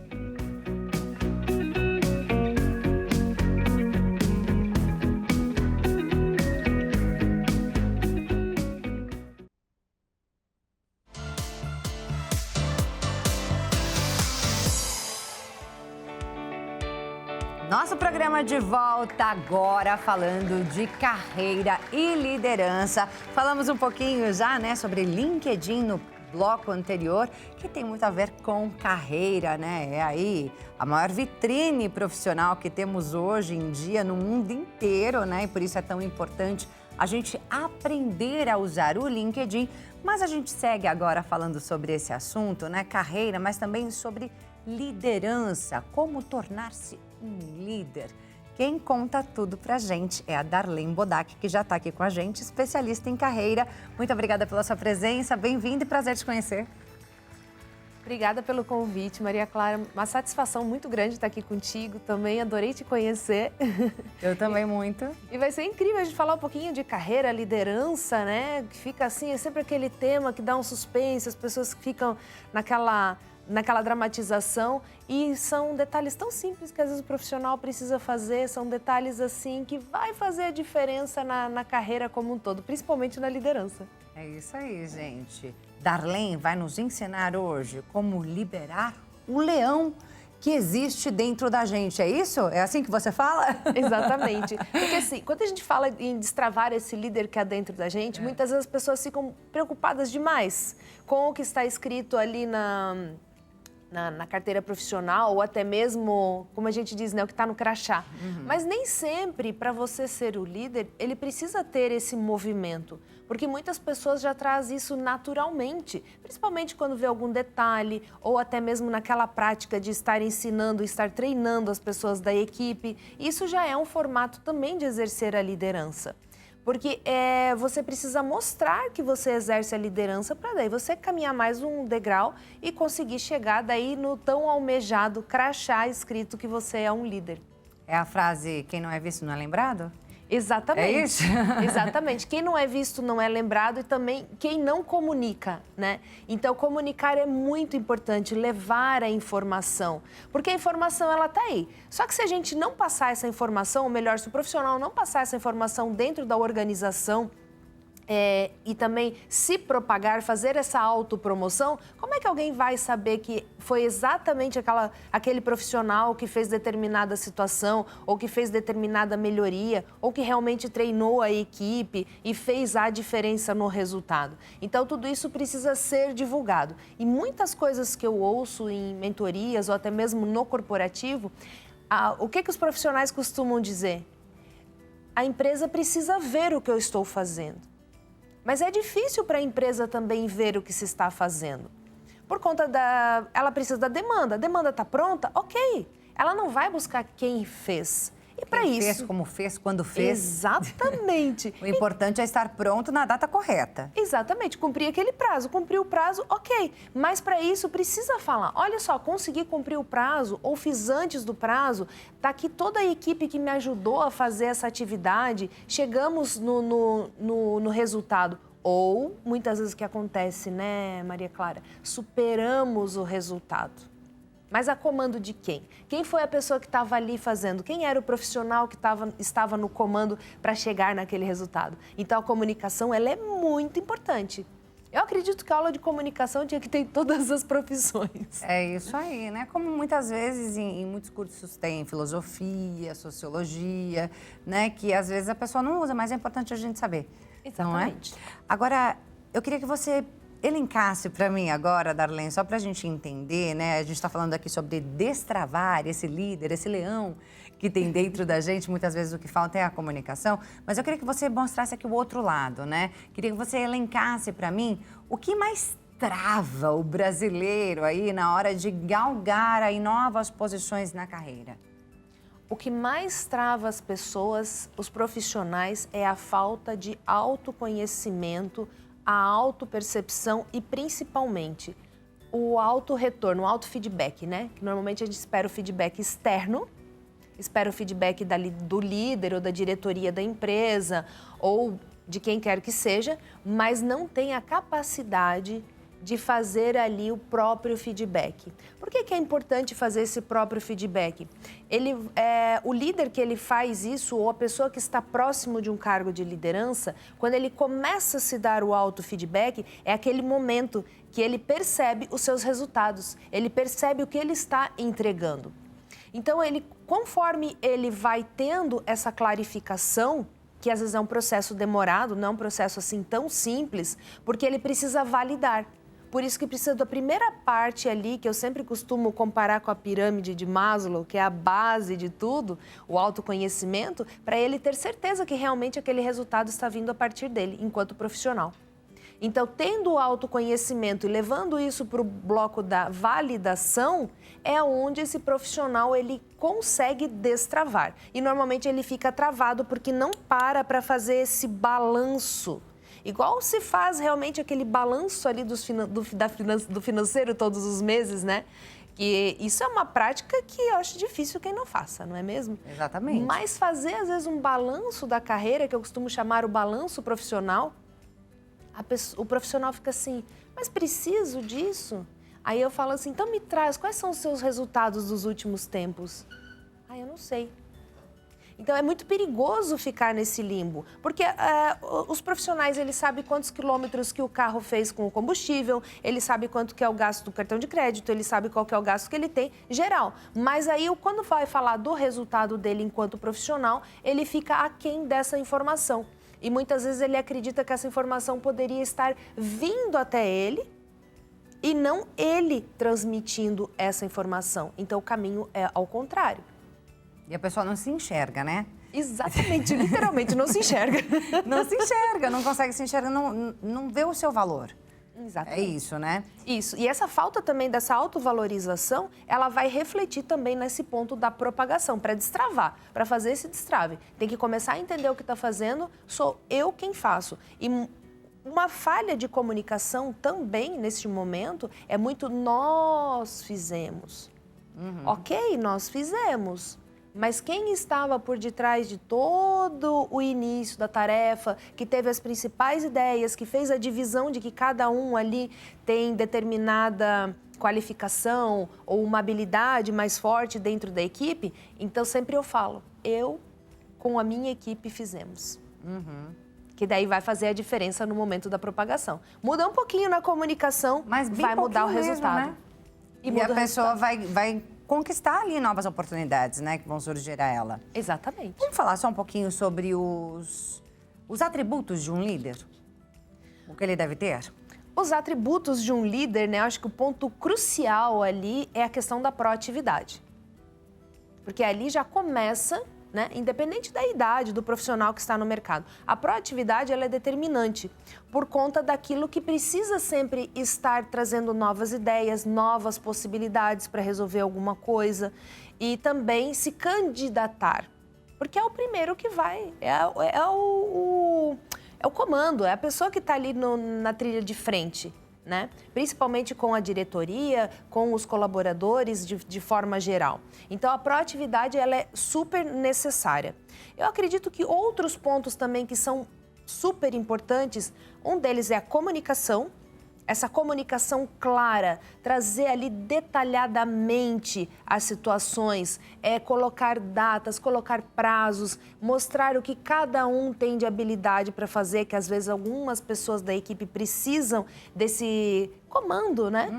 Nosso programa de volta agora falando de carreira e liderança. Falamos um pouquinho já, né, sobre LinkedIn no bloco anterior, que tem muito a ver com carreira, né? É aí a maior vitrine profissional que temos hoje em dia no mundo inteiro, né? E por isso é tão importante a gente aprender a usar o LinkedIn. Mas a gente segue agora falando sobre esse assunto, né? Carreira, mas também sobre liderança, como tornar-se um líder. Quem conta tudo pra gente é a Darlene Bodac, que já está aqui com a gente, especialista em carreira. Muito obrigada pela sua presença, bem-vinda e prazer te conhecer. Obrigada pelo convite, Maria Clara. Uma satisfação muito grande estar aqui contigo. Também adorei te conhecer. Eu também muito. E vai ser incrível a gente falar um pouquinho de carreira, liderança, né? Que fica assim, é sempre aquele tema que dá um suspense, as pessoas ficam naquela dramatização, e são detalhes tão simples que às vezes o profissional precisa fazer, são detalhes assim que vai fazer a diferença na carreira como um todo, principalmente na liderança. É isso aí, gente. Darlene vai nos ensinar hoje como liberar o leão que existe dentro da gente. É isso? É assim que você fala? Exatamente. Porque assim, quando a gente fala em destravar esse líder que há dentro da gente, muitas vezes as pessoas ficam preocupadas demais com o que está escrito ali na carteira profissional ou até mesmo, como a gente diz, né, o que está no crachá. Mas nem sempre, para você ser o líder, ele precisa ter esse movimento. Porque muitas pessoas já trazem isso naturalmente, principalmente quando vê algum detalhe ou até mesmo naquela prática de estar ensinando, estar treinando as pessoas da equipe. Isso já é um formato também de exercer a liderança. Porque você precisa mostrar que você exerce a liderança para daí você caminhar mais um degrau e conseguir chegar daí no tão almejado crachá escrito que você é um líder. É a frase, quem não é visto não é lembrado? Exatamente. É isso? Exatamente. Quem não é visto não é lembrado e também quem não comunica, né? Então, comunicar é muito importante, levar a informação. Porque a informação, ela tá aí. Só que se a gente não passar essa informação, ou melhor, se o profissional não passar essa informação dentro da organização, e também se propagar, fazer essa autopromoção, como é que alguém vai saber que foi exatamente aquele profissional que fez determinada situação, ou que fez determinada melhoria, ou que realmente treinou a equipe e fez a diferença no resultado? Então, tudo isso precisa ser divulgado. E muitas coisas que eu ouço em mentorias ou até mesmo no corporativo, o que os profissionais costumam dizer? A empresa precisa ver o que eu estou fazendo. Mas é difícil para a empresa também ver o que se está fazendo. Por conta ela precisa da demanda. A demanda está pronta? Ok. Ela não vai buscar quem fez. E para isso... fez, como fez, quando fez. Exatamente. O importante é estar pronto na data correta. Exatamente. Cumprir aquele prazo. Cumpriu o prazo, ok. Mas para isso precisa falar. Olha só, consegui cumprir o prazo ou fiz antes do prazo. Está aqui toda a equipe que me ajudou a fazer essa atividade. Chegamos no resultado. Ou, muitas vezes o que acontece, né, Maria Clara? Superamos o resultado. Mas a comando de quem? Quem foi a pessoa que estava ali fazendo? Quem era o profissional que estava no comando para chegar naquele resultado? Então, a comunicação, ela é muito importante. Eu acredito que a aula de comunicação tinha que ter em todas as profissões. É isso aí, né? Como muitas vezes em muitos cursos tem filosofia, sociologia, né? Que às vezes a pessoa não usa, mas é importante a gente saber. Exatamente. Não é? Agora, eu queria que você elencasse para mim agora, Darlene, só para a gente entender, né? A gente está falando aqui sobre destravar esse líder, esse leão que tem dentro da gente. Muitas vezes o que falta é a comunicação. Mas eu queria que você mostrasse aqui o outro lado, né? Queria que você elencasse para mim o que mais trava o brasileiro aí na hora de galgar aí novas posições na carreira. O que mais trava as pessoas, os profissionais, é a falta de autoconhecimento, a autopercepção e, principalmente, o autorretorno, o autofeedback, né? Que normalmente a gente espera o feedback externo, espera o feedback do líder ou da diretoria da empresa ou de quem quer que seja, mas não tem a capacidade de fazer ali o próprio feedback. Por que é importante fazer esse próprio feedback? O líder que ele faz isso, ou a pessoa que está próximo de um cargo de liderança, quando ele começa a se dar o auto-feedback, é aquele momento que ele percebe os seus resultados, ele percebe o que ele está entregando. Então, conforme ele vai tendo essa clarificação, que às vezes é um processo demorado, não é um processo assim tão simples, porque ele precisa validar. Por isso que precisa da primeira parte ali, que eu sempre costumo comparar com a pirâmide de Maslow, que é a base de tudo, o autoconhecimento, para ele ter certeza que realmente aquele resultado está vindo a partir dele, enquanto profissional. Então, tendo o autoconhecimento e levando isso para o bloco da validação, é onde esse profissional ele consegue destravar. E normalmente ele fica travado porque não para fazer esse balanço. Igual se faz realmente aquele balanço ali do financeiro todos os meses, né? Que isso é uma prática que eu acho difícil quem não faça, não é mesmo? Exatamente. Mas fazer, às vezes, um balanço da carreira, que eu costumo chamar o balanço profissional, o profissional fica assim, mas preciso disso? Aí eu falo assim, então me traz, quais são os seus resultados dos últimos tempos? Eu não sei. Então, é muito perigoso ficar nesse limbo, porque os profissionais, eles sabem quantos quilômetros que o carro fez com o combustível, ele sabe quanto que é o gasto do cartão de crédito, ele sabe qual que é o gasto que ele tem, geral. Mas aí, quando vai falar do resultado dele enquanto profissional, ele fica aquém dessa informação. E muitas vezes ele acredita que essa informação poderia estar vindo até ele e não ele transmitindo essa informação. Então, o caminho é ao contrário. E a pessoa não se enxerga, né? Exatamente, literalmente, não se enxerga. Não se enxerga, não consegue se enxergar, não vê o seu valor. Exatamente. É isso, né? Isso. E essa falta também dessa autovalorização, ela vai refletir também nesse ponto da propagação, para destravar, para fazer esse destrave. Tem que começar a entender o que está fazendo, sou eu quem faço. E uma falha de comunicação também, neste momento, é muito nós fizemos. Ok, nós fizemos. Mas quem estava por detrás de todo o início da tarefa, que teve as principais ideias, que fez a divisão de que cada um ali tem determinada qualificação ou uma habilidade mais forte dentro da equipe, então sempre eu falo, eu com a minha equipe fizemos. Que daí vai fazer a diferença no momento da propagação. Muda um pouquinho na comunicação, Mas bem vai mudar o pouquinho resultado. mesmo, né? E muda a o pessoa resultado. vai conquistar ali novas oportunidades, né? Que vão surgir a ela. Exatamente. Vamos falar só um pouquinho sobre os atributos de um líder? O que ele deve ter? Os atributos de um líder, né? Eu acho que o ponto crucial ali é a questão da proatividade. Porque ali já começa, né? Independente da idade do profissional que está no mercado. A proatividade, ela é determinante por conta daquilo que precisa sempre estar trazendo novas ideias, novas possibilidades para resolver alguma coisa e também se candidatar. Porque é o primeiro que vai, é o comando, é a pessoa que está ali na trilha de frente, né? Principalmente com a diretoria, com os colaboradores de forma geral. Então, a proatividade, ela é super necessária. Eu acredito que outros pontos também que são super importantes, um deles é a comunicação. Essa comunicação clara, trazer ali detalhadamente as situações, colocar datas, colocar prazos, mostrar o que cada um tem de habilidade para fazer, que às vezes algumas pessoas da equipe precisam desse comando, né?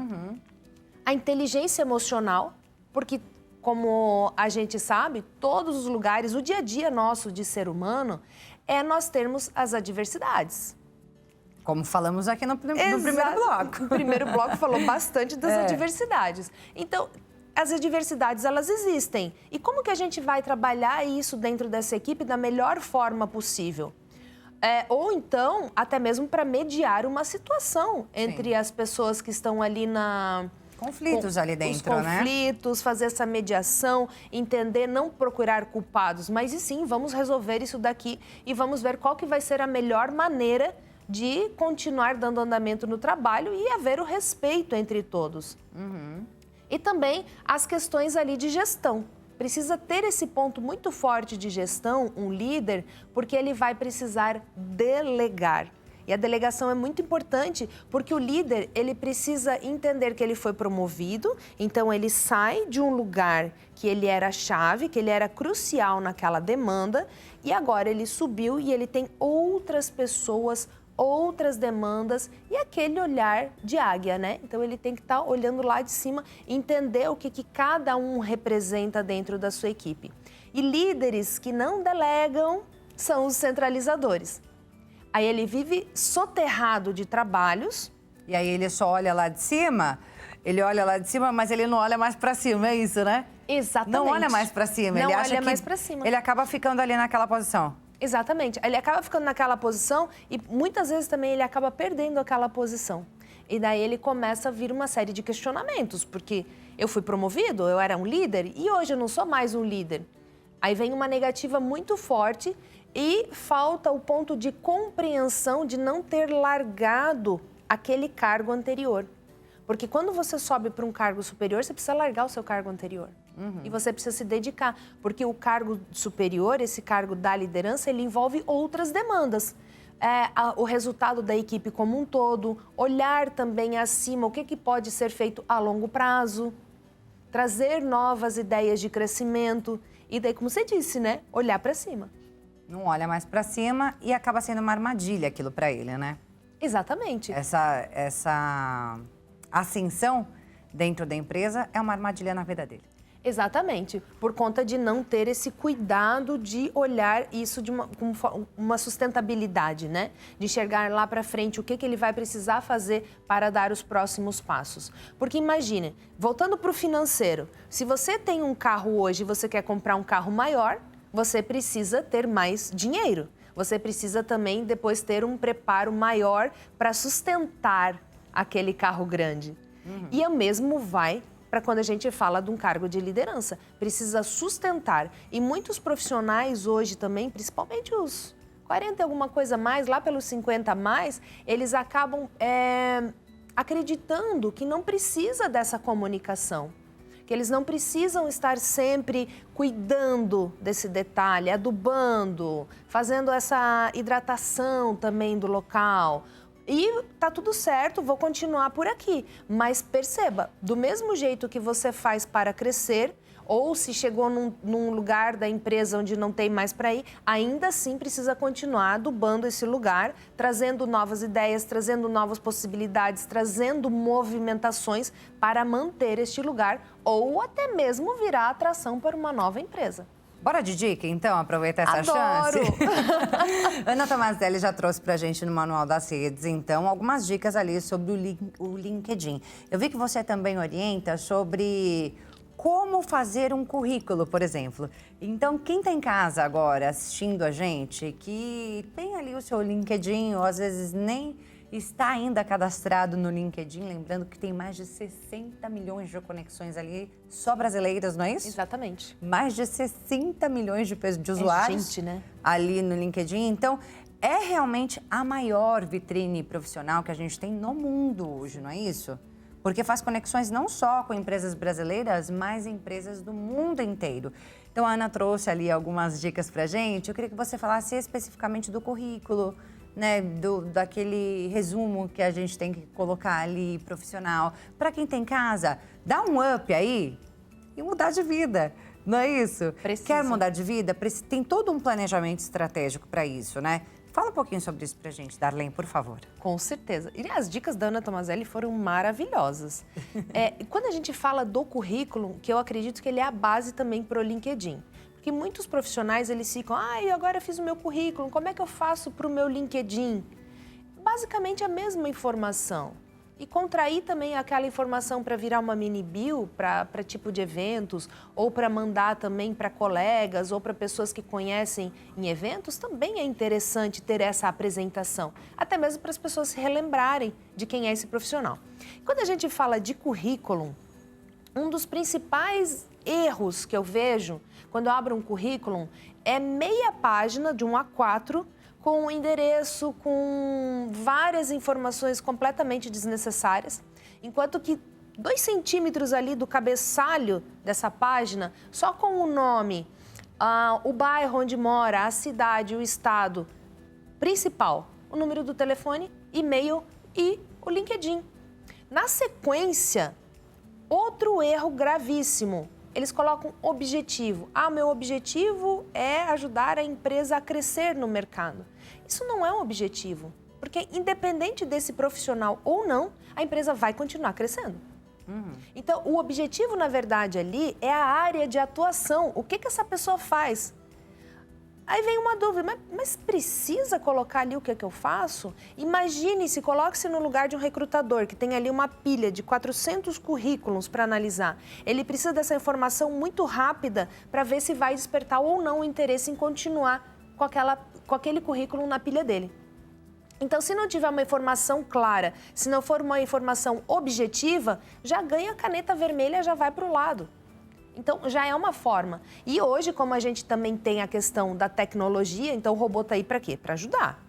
A inteligência emocional, porque como a gente sabe, todos os lugares, o dia a dia nosso de ser humano, é nós termos as adversidades. Como falamos aqui no primeiro bloco. No primeiro bloco falou bastante das adversidades. Então, as adversidades, elas existem. E como que a gente vai trabalhar isso dentro dessa equipe da melhor forma possível? Ou então, até mesmo para mediar uma situação entre as pessoas que estão ali conflitos ali dentro, né? Os conflitos, fazer essa mediação, entender, não procurar culpados, mas e sim, vamos resolver isso daqui e vamos ver qual que vai ser a melhor maneira de continuar dando andamento no trabalho e haver o respeito entre todos. E também as questões ali de gestão. Precisa ter esse ponto muito forte de gestão, um líder, porque ele vai precisar delegar. E a delegação é muito importante porque o líder, ele precisa entender que ele foi promovido, então ele sai de um lugar que ele era chave, que ele era crucial naquela demanda, e agora ele subiu e ele tem outras pessoas, outras demandas e aquele olhar de águia, né? Então ele tem que estar olhando lá de cima e entender o que cada um representa dentro da sua equipe. E líderes que não delegam são os centralizadores. Aí ele vive soterrado de trabalhos. E aí ele só olha lá de cima, mas ele não olha mais para cima, é isso, né? Exatamente. Não olha mais para cima. Não ele acha olha que mais para cima. Ele acaba ficando ali naquela posição. Exatamente. Ele acaba ficando naquela posição e muitas vezes também ele acaba perdendo aquela posição. E daí ele começa a vir uma série de questionamentos, porque eu fui promovido, eu era um líder e hoje eu não sou mais um líder. Aí vem uma negativa muito forte e falta o ponto de compreensão de não ter largado aquele cargo anterior. Porque quando você sobe para um cargo superior, você precisa largar o seu cargo anterior. E você precisa se dedicar, porque o cargo superior, esse cargo da liderança, ele envolve outras demandas. O resultado da equipe como um todo, olhar também acima o que pode ser feito a longo prazo, trazer novas ideias de crescimento. E daí, como você disse, né? Olhar para cima. Não olha mais para cima e acaba sendo uma armadilha aquilo para ele, né? Exatamente. Essa ascensão dentro da empresa é uma armadilha na vida dele. Exatamente, por conta de não ter esse cuidado de olhar isso com uma sustentabilidade, né? De enxergar lá para frente o que ele vai precisar fazer para dar os próximos passos. Porque imagine, voltando para o financeiro, se você tem um carro hoje e você quer comprar um carro maior, você precisa ter mais dinheiro. Você precisa também depois ter um preparo maior para sustentar aquele carro grande. E o mesmo vai para quando a gente fala de um cargo de liderança. Precisa sustentar. E muitos profissionais hoje também, principalmente os 40 e alguma coisa mais, lá pelos 50 a mais, eles acabam acreditando que não precisa dessa comunicação. Que eles não precisam estar sempre cuidando desse detalhe, adubando, fazendo essa hidratação também do local. E tá tudo certo, vou continuar por aqui. Mas perceba, do mesmo jeito que você faz para crescer, ou se chegou num lugar da empresa onde não tem mais para ir, ainda assim precisa continuar adubando esse lugar, trazendo novas ideias, trazendo novas possibilidades, trazendo movimentações para manter este lugar ou até mesmo virar atração para uma nova empresa. Bora de dica, então, aproveitar essa Adoro. chance? Ana Tomazelli já trouxe pra gente no Manual das Redes, então, algumas dicas ali sobre o LinkedIn. Eu vi que você também orienta sobre como fazer um currículo, por exemplo. Então, quem está em casa agora assistindo a gente, que tem ali o seu LinkedIn, ou às vezes nem está ainda cadastrado no LinkedIn, lembrando que tem mais de 60 milhões de conexões ali, só brasileiras, não é isso? Exatamente. Mais de 60 milhões de usuários gente, né? ali no LinkedIn. Então, é realmente a maior vitrine profissional que a gente tem no mundo hoje, não é isso? Porque faz conexões não só com empresas brasileiras, mas empresas do mundo inteiro. Então, a Ana trouxe ali algumas dicas pra gente. Eu queria que você falasse especificamente do currículo, né, daquele resumo que a gente tem que colocar ali, profissional. Para quem tem casa, dá um up aí e mudar de vida, não é isso? Precisa. Quer mudar de vida? Tem todo um planejamento estratégico para isso, né? Fala um pouquinho sobre isso pra gente, Darlene, por favor. Com certeza. E as dicas da Ana Tomazelli foram maravilhosas. Quando a gente fala do currículo, que eu acredito que ele é a base também para o LinkedIn. Porque muitos profissionais, eles ficam, agora eu fiz o meu currículo, como é que eu faço para o meu LinkedIn? Basicamente a mesma informação. E contrair também aquela informação para virar uma mini bio, para tipo de eventos, ou para mandar também para colegas, ou para pessoas que conhecem em eventos, também é interessante ter essa apresentação. Até mesmo para as pessoas se relembrarem de quem é esse profissional. Quando a gente fala de currículo, um dos principais erros que eu vejo quando eu abro um currículo é meia página de 1 A4 com o endereço, com várias informações completamente desnecessárias, enquanto que 2 centímetros ali do cabeçalho dessa página, só com o nome, o bairro onde mora, a cidade, o estado principal, o número do telefone, e-mail e o LinkedIn. Na sequência, outro erro gravíssimo, eles colocam objetivo. Meu objetivo é ajudar a empresa a crescer no mercado. Isso não é um objetivo, porque independente desse profissional ou não, a empresa vai continuar crescendo. Então, o objetivo, na verdade, ali é a área de atuação. O que essa pessoa faz? Aí vem uma dúvida, mas precisa colocar ali o que eu faço? Imagine-se, coloque-se no lugar de um recrutador que tem ali uma pilha de 400 currículos para analisar. Ele precisa dessa informação muito rápida para ver se vai despertar ou não o interesse em continuar com aquele currículo na pilha dele. Então, se não tiver uma informação clara, se não for uma informação objetiva, já ganha a caneta vermelha, já vai para o lado. Então, já é uma forma. E hoje, como a gente também tem a questão da tecnologia, então o robô está aí para quê? Para ajudar.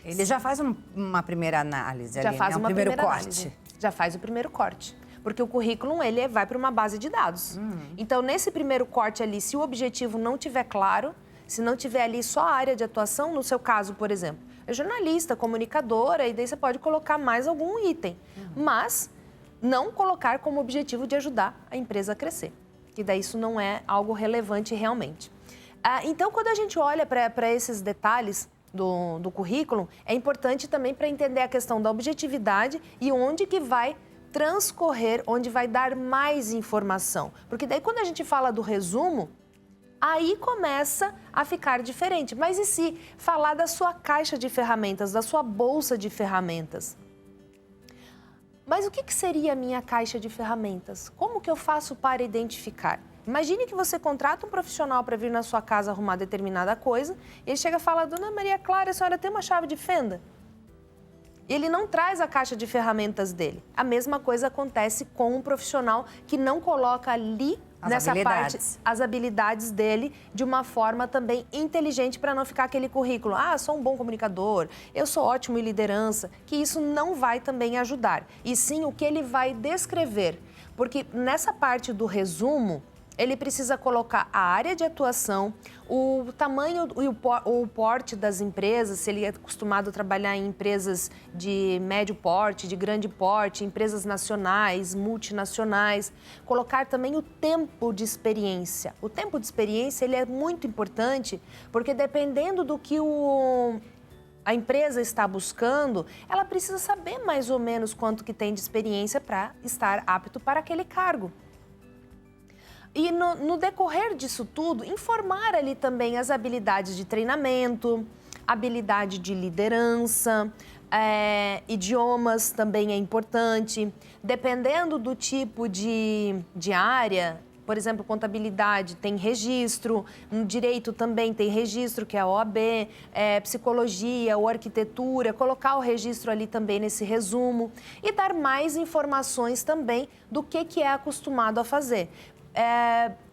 Ele já faz uma primeira análise, Já ali, faz né? uma primeiro primeira corte. análise. Já faz o primeiro corte. Porque o currículo, ele vai para uma base de dados. Então, nesse primeiro corte ali, se o objetivo não estiver claro, se não tiver ali só a área de atuação, no seu caso, por exemplo, é jornalista, comunicadora, e daí você pode colocar mais algum item. Mas não colocar como objetivo de ajudar a empresa a crescer. que daí isso não é algo relevante realmente. Então, quando a gente olha para esses detalhes do currículo, é importante também para entender a questão da objetividade e onde que vai transcorrer, onde vai dar mais informação. Porque daí, quando a gente fala do resumo, aí começa a ficar diferente. Mas e se falar da sua caixa de ferramentas, da sua bolsa de ferramentas? Mas o que seria a minha caixa de ferramentas? Como que eu faço para identificar? Imagine que você contrata um profissional para vir na sua casa arrumar determinada coisa e ele chega e fala, Dona Maria Clara, a senhora tem uma chave de fenda? Ele não traz a caixa de ferramentas dele. A mesma coisa acontece com um profissional que não coloca ali nessa parte as habilidades dele de uma forma também inteligente para não ficar aquele currículo. Sou um bom comunicador, eu sou ótimo em liderança, que isso não vai também ajudar. E sim o que ele vai descrever. Porque nessa parte do resumo, ele precisa colocar a área de atuação, o tamanho e o porte das empresas, se ele é acostumado a trabalhar em empresas de médio porte, de grande porte, empresas nacionais, multinacionais. Colocar também o tempo de experiência. O tempo de experiência ele é muito importante, porque dependendo do que a empresa está buscando, ela precisa saber mais ou menos quanto que tem de experiência para estar apto para aquele cargo. E no decorrer disso tudo, informar ali também as habilidades de treinamento, habilidade de liderança, idiomas também é importante. Dependendo do tipo de área, por exemplo, contabilidade tem registro, no direito também tem registro, que é a OAB, psicologia ou arquitetura, colocar o registro ali também nesse resumo e dar mais informações também do que é acostumado a fazer.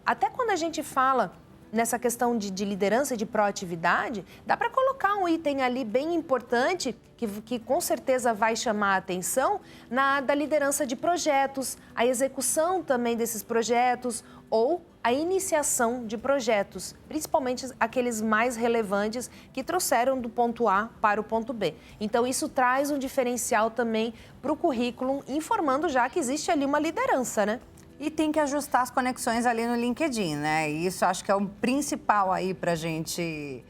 Até quando a gente fala nessa questão de liderança e de proatividade, dá para colocar um item ali bem importante que com certeza vai chamar a atenção da liderança de projetos, a execução também desses projetos ou a iniciação de projetos, principalmente aqueles mais relevantes que trouxeram do ponto A para o ponto B. Então, isso traz um diferencial também para o currículo, informando já que existe ali uma liderança, né? E tem que ajustar as conexões ali no LinkedIn, né? E isso acho que é o principal aí para a gente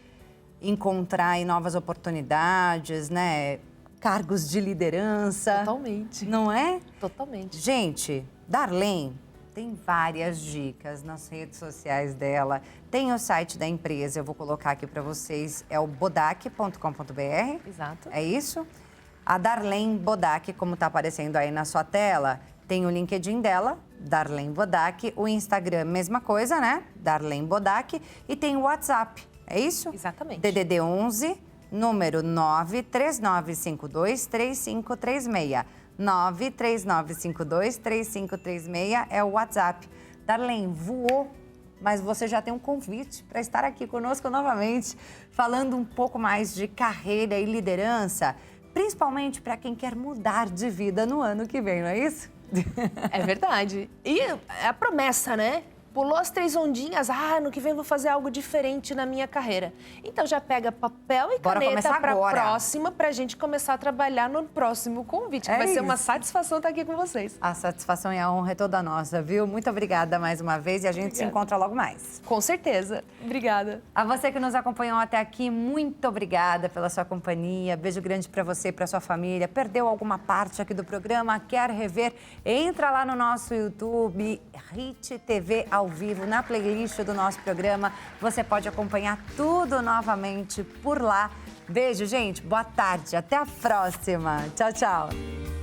encontrar aí novas oportunidades, né? Cargos de liderança. Totalmente. Não é? Totalmente. Gente, Darlene tem várias dicas nas redes sociais dela. Tem o site da empresa, eu vou colocar aqui para vocês, é o bodac.com.br. Exato. É isso? A Darlene Bodac, como está aparecendo aí na sua tela, tem o LinkedIn dela, Darlene Bodac, o Instagram, mesma coisa, né? Darlene Bodac, e tem o WhatsApp, é isso? Exatamente. DDD 11, número 939523536. 939523536 é o WhatsApp. Darlene, voou, mas você já tem um convite para estar aqui conosco novamente, falando um pouco mais de carreira e liderança, principalmente para quem quer mudar de vida no ano que vem, não é isso? É verdade. E a promessa, né? Pulou as 3 ondinhas, ano que vem eu vou fazer algo diferente na minha carreira. Então já pega papel e caneta para a próxima, para a gente começar a trabalhar no próximo convite. Vai ser uma satisfação estar aqui com vocês. A satisfação e a honra é toda nossa, viu? Muito obrigada mais uma vez e a gente se encontra logo mais. Com certeza. Obrigada. A você que nos acompanhou até aqui, muito obrigada pela sua companhia. Beijo grande para você e para sua família. Perdeu alguma parte aqui do programa? Quer rever? Entra lá no nosso YouTube, Hit TV ao vivo, na playlist do nosso programa. Você pode acompanhar tudo novamente por lá. Beijo, gente. Boa tarde. Até a próxima. Tchau, tchau.